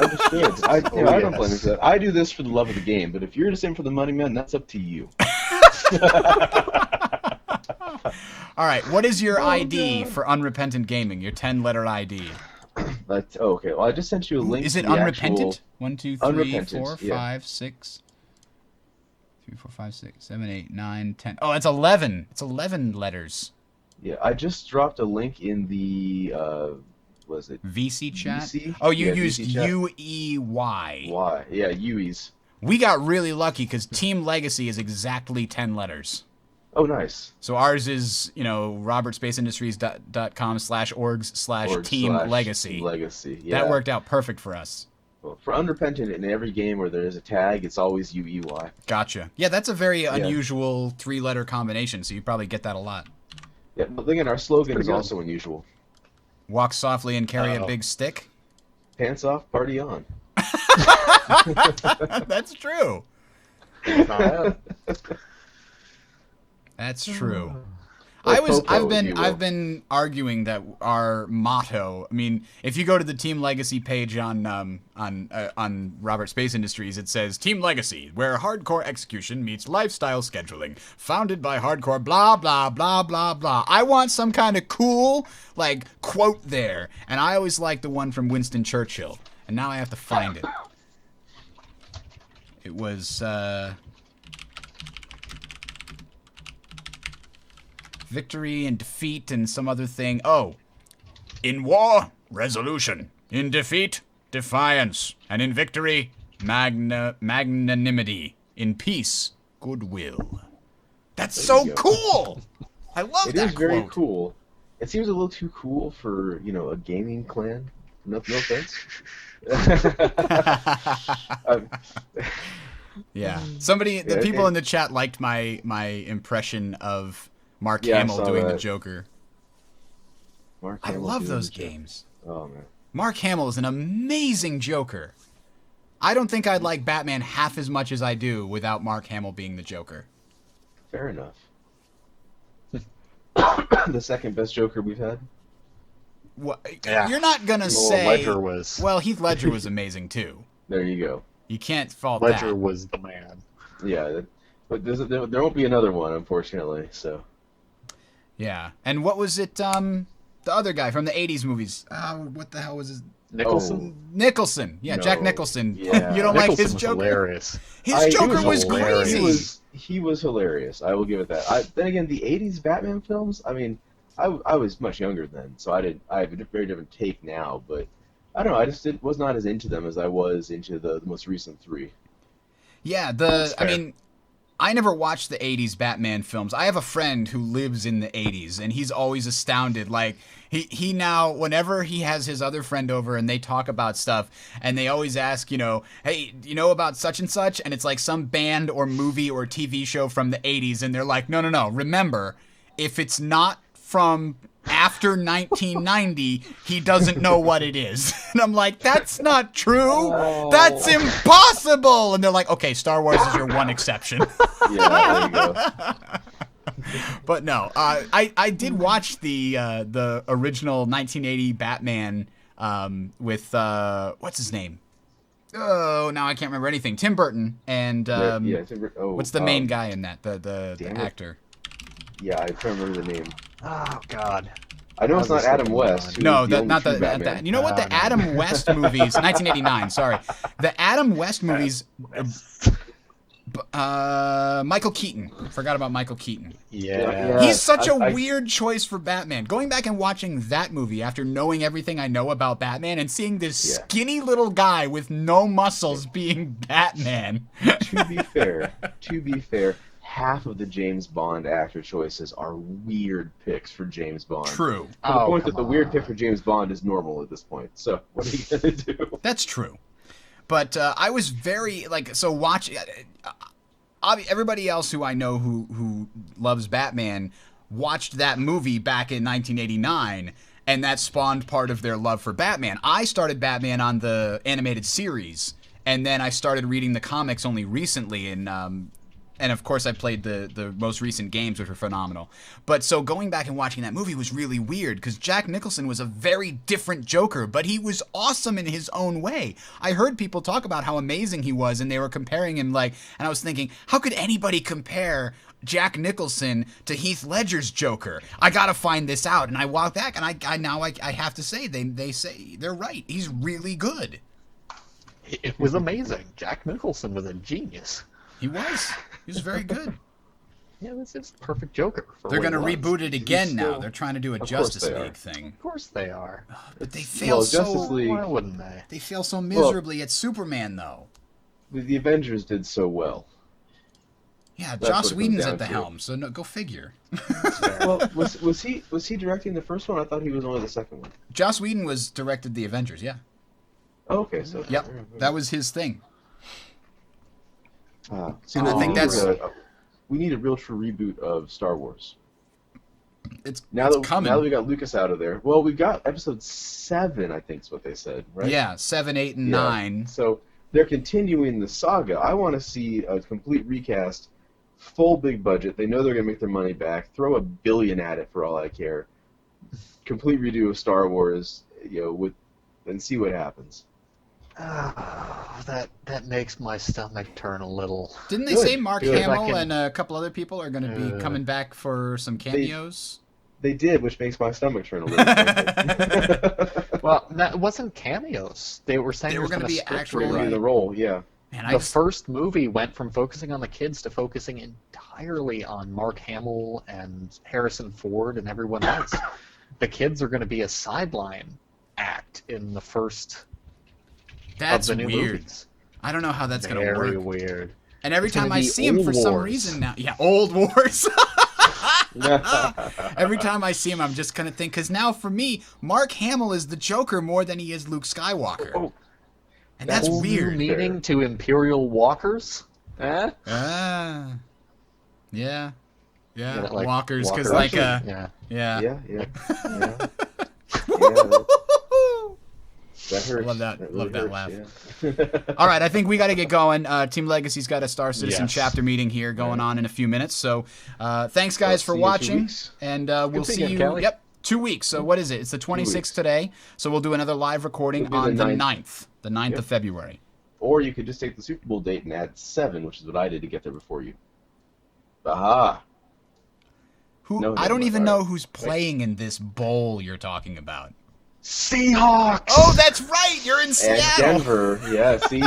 Understood. I don't yes. blame you for that. I do this for the love of the game, but if you're just in for the money, man, that's up to you. All right, what is your ID for Unrepentant Gaming? Your 10-letter ID? Okay. Well, I just sent you a link. Is to it the unrepentant? actual- 1, 2, 3, Unrepentant, 4, yeah. 5, 6. 3, 4, 5, 6, 7, 8, 9, 10. Oh, it's 11. It's 11 letters. Yeah, I just dropped a link in the. Was it VC chat? VC? Oh, you Yeah, used VC chat. UEY. Why? Yeah, UEs. We got really lucky because Team Legacy is exactly 10 letters. Oh, nice. So ours is, robertspaceindustriescom/orgs/team legacy. Legacy. Yeah. That worked out perfect for us. Well, for Unrepentant, in every game where there is a tag, it's always UEY. Gotcha. Yeah, that's a very unusual 3-letter combination, so you probably get that a lot. Yeah, but again, our slogan Pretty is good. also unusual. Walk softly and carry a Oh. big stick. Pants off, party on. That's true. Not bad. That's true. Or I've Popo, if been you will. I've been arguing that our motto. I mean, if you go to the Team Legacy page on Robert Space Industries, it says Team Legacy, where hardcore execution meets lifestyle scheduling, founded by hardcore blah blah blah blah blah. I want some kind of cool quote there, and I always like the one from Winston Churchill, and now I have to find it. It was victory and defeat and some other thing. Oh, in war, resolution. In defeat, defiance. And in victory, magnanimity. In peace, goodwill. That's There so you go. cool! I love It that is very quote. cool. It seems a little too cool for, a gaming clan. No offense. Um, Yeah. Somebody, the Yeah, people it- in the chat liked my impression of Mark Yeah, I Hamill saw doing the that. Joker. Mark I Hamill love doing those the job. games. Oh, man. Mark Hamill is an amazing Joker. I don't think I'd like Batman half as much as I do without Mark Hamill being the Joker. Fair enough. The second best Joker we've had. What, Yeah. You're not gonna Well, say. Ledger was Well, Heath Ledger was amazing too. There you go. You can't fault Ledger that. was the man. Yeah, but there won't be another one, unfortunately. So Yeah. And what was it? The other guy from the '80s movies. What the hell was his? Nicholson. Nicholson. Yeah, Jack No. Nicholson. Yeah. You don't Nicholson like his was Joker? hilarious. His Joker was hilarious. crazy. He was hilarious. I will give it that. Then again, the '80s Batman films. I mean, I was much younger then, so I have a very different take now. But I don't know. I just was not as into them as I was into the most recent three. Yeah, That's I fair. mean, I never watched the 80s Batman films. I have a friend who lives in the 80s, and he's always astounded. Like, he now, whenever he has his other friend over and they talk about stuff, and they always ask, hey, you know about such and such? And it's like some band or movie or TV show from the 80s, and they're like, no, no, no. Remember, if it's not from after 1990, he doesn't know what it is. And I'm like, that's not true. That's impossible. And they're like, okay, Star Wars is your one exception. Yeah, there you go. But no, I did watch the original 1980 Batman with what's his name? Oh, now I can't remember anything. Tim Burton and what's the main guy in that? The actor. Yeah, I can't remember the name. Oh God. I know it's not Adam West. No, that not the. Batman. You know what? The Adam West movies, 1989. Sorry, the Adam West movies. Michael Keaton. Forgot about Michael Keaton. Yeah. He's such a weird choice for Batman. Going back and watching that movie after knowing everything I know about Batman and seeing this skinny little guy with no muscles being Batman. To be fair, half of the James Bond actor choices are weird picks for James Bond. True. To the point that the weird pick for James Bond is normal at this point. So what are you gonna do? That's true. But I was very watching. Everybody else who I know who loves Batman watched that movie back in 1989, and that spawned part of their love for Batman. I started Batman on the animated series, and then I started reading the comics only recently, and of course I played the most recent games, which were phenomenal. But so going back and watching that movie was really weird because Jack Nicholson was a very different Joker, but he was awesome in his own way. I heard people talk about how amazing he was, and they were comparing him and I was thinking, how could anybody compare Jack Nicholson to Heath Ledger's Joker? I gotta find this out. And I walked back, and I have to say they say they're right. He's really good. It was amazing. Jack Nicholson was a genius. He was. He was very good. Yeah, this is the perfect Joker. They're going to reboot it again now. They're trying to do a Justice League thing. Of course they are. But they fail Justice League, why wouldn't they? They fail so miserably at Superman, though. The Avengers did so well. Yeah, That's Joss what it Whedon's comes down at the to. helm, so no, go figure. Well, was he directing the first one? I thought he was only the second one. Joss Whedon directed the Avengers, yeah. Oh, okay, so Yep, that was his thing. And I think that's we need a real true reboot of Star Wars. It's coming. Now that we got Lucas out of there, well, we got episode 7, I think is what they said, right? Yeah, 7, 8, and 9. So they're continuing the saga. I want to see a complete recast, full big budget. They know they're going to make their money back. Throw $1 billion at it for all I care. Complete redo of Star Wars, and see what happens. That makes my stomach turn a little. Didn't they say Mark Hamill Like and a couple other people are going to be coming back for some cameos? They did, which makes my stomach turn a little. Well, that wasn't cameos. They were saying They were going to be actual in the role, yeah. Man, the first movie went from focusing on the kids to focusing entirely on Mark Hamill and Harrison Ford and everyone else. The kids are going to be a sideline act in the first That's of the new weird. movies. I don't know how that's going to work. Very weird. And every It's gonna time I be see him, for Old some Wars. reason now, Old Wars. Every time I see him, I'm just gonna think, because now for me, Mark Hamill is the Joker more than he is Luke Skywalker, and that's Whole weird. New meaning to Imperial Walkers. Eh? Yeah, Like walkers, because Walkers. yeah. Yeah. That hurts. Love that. really Love that hurts, laugh. yeah. All right, I think we got to get going. Team Legacy's got a Star Citizen Yes. chapter meeting here going on in a few minutes. So, thanks guys for see you in 2 watching, weeks. and we'll see thinking, you. Kelly. Yep, 2 weeks. So what is it? It's the 26th weeks. today. So we'll do another live recording It'll be on the the 9th. 9th of February. Or you could just take the Super Bowl date and add 7, which is what I did to get there before you. Aha! Who? No, I never don't mind. even All know right. who's playing in this bowl you're talking about. Seahawks! Oh, that's right. You're in And Seattle. Denver, yeah. See,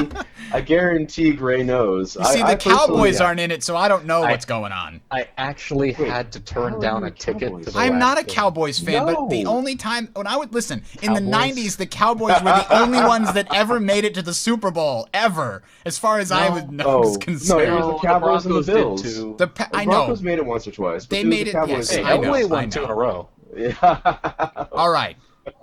I guarantee Gray knows. You see, I the Cowboys personally- aren't in it, so I don't know what's going on. I actually Wait, had to how turn are down you a a ticket Cowboys to the fan? I'm last not a game. Cowboys fan, but the No. only time when I would listen in the Cowboys? 90s, the Cowboys were the only ones that ever made it to the Super Bowl ever, as far as I was Oh, no, concerned. it was the Cowboys and the Broncos did Bills. too. The The I know. Broncos made it once or twice. But They it was made the it, Cowboys yes, and Hey, the I know, Elway Bills. won 2 in a row. Yeah. All right.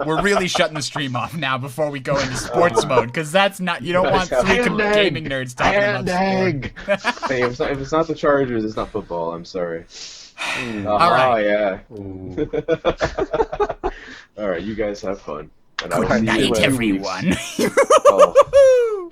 We're really shutting the stream off now before we go into sports mode, because that's not, you don't want three Hand gaming nerds talking Hand about egg! sport. Hey, if it's not the Chargers, it's not football. I'm sorry. All right. Oh, yeah. Ooh. All right, you guys have fun. And I will Good see you in night, 2 weeks. everyone. Oh.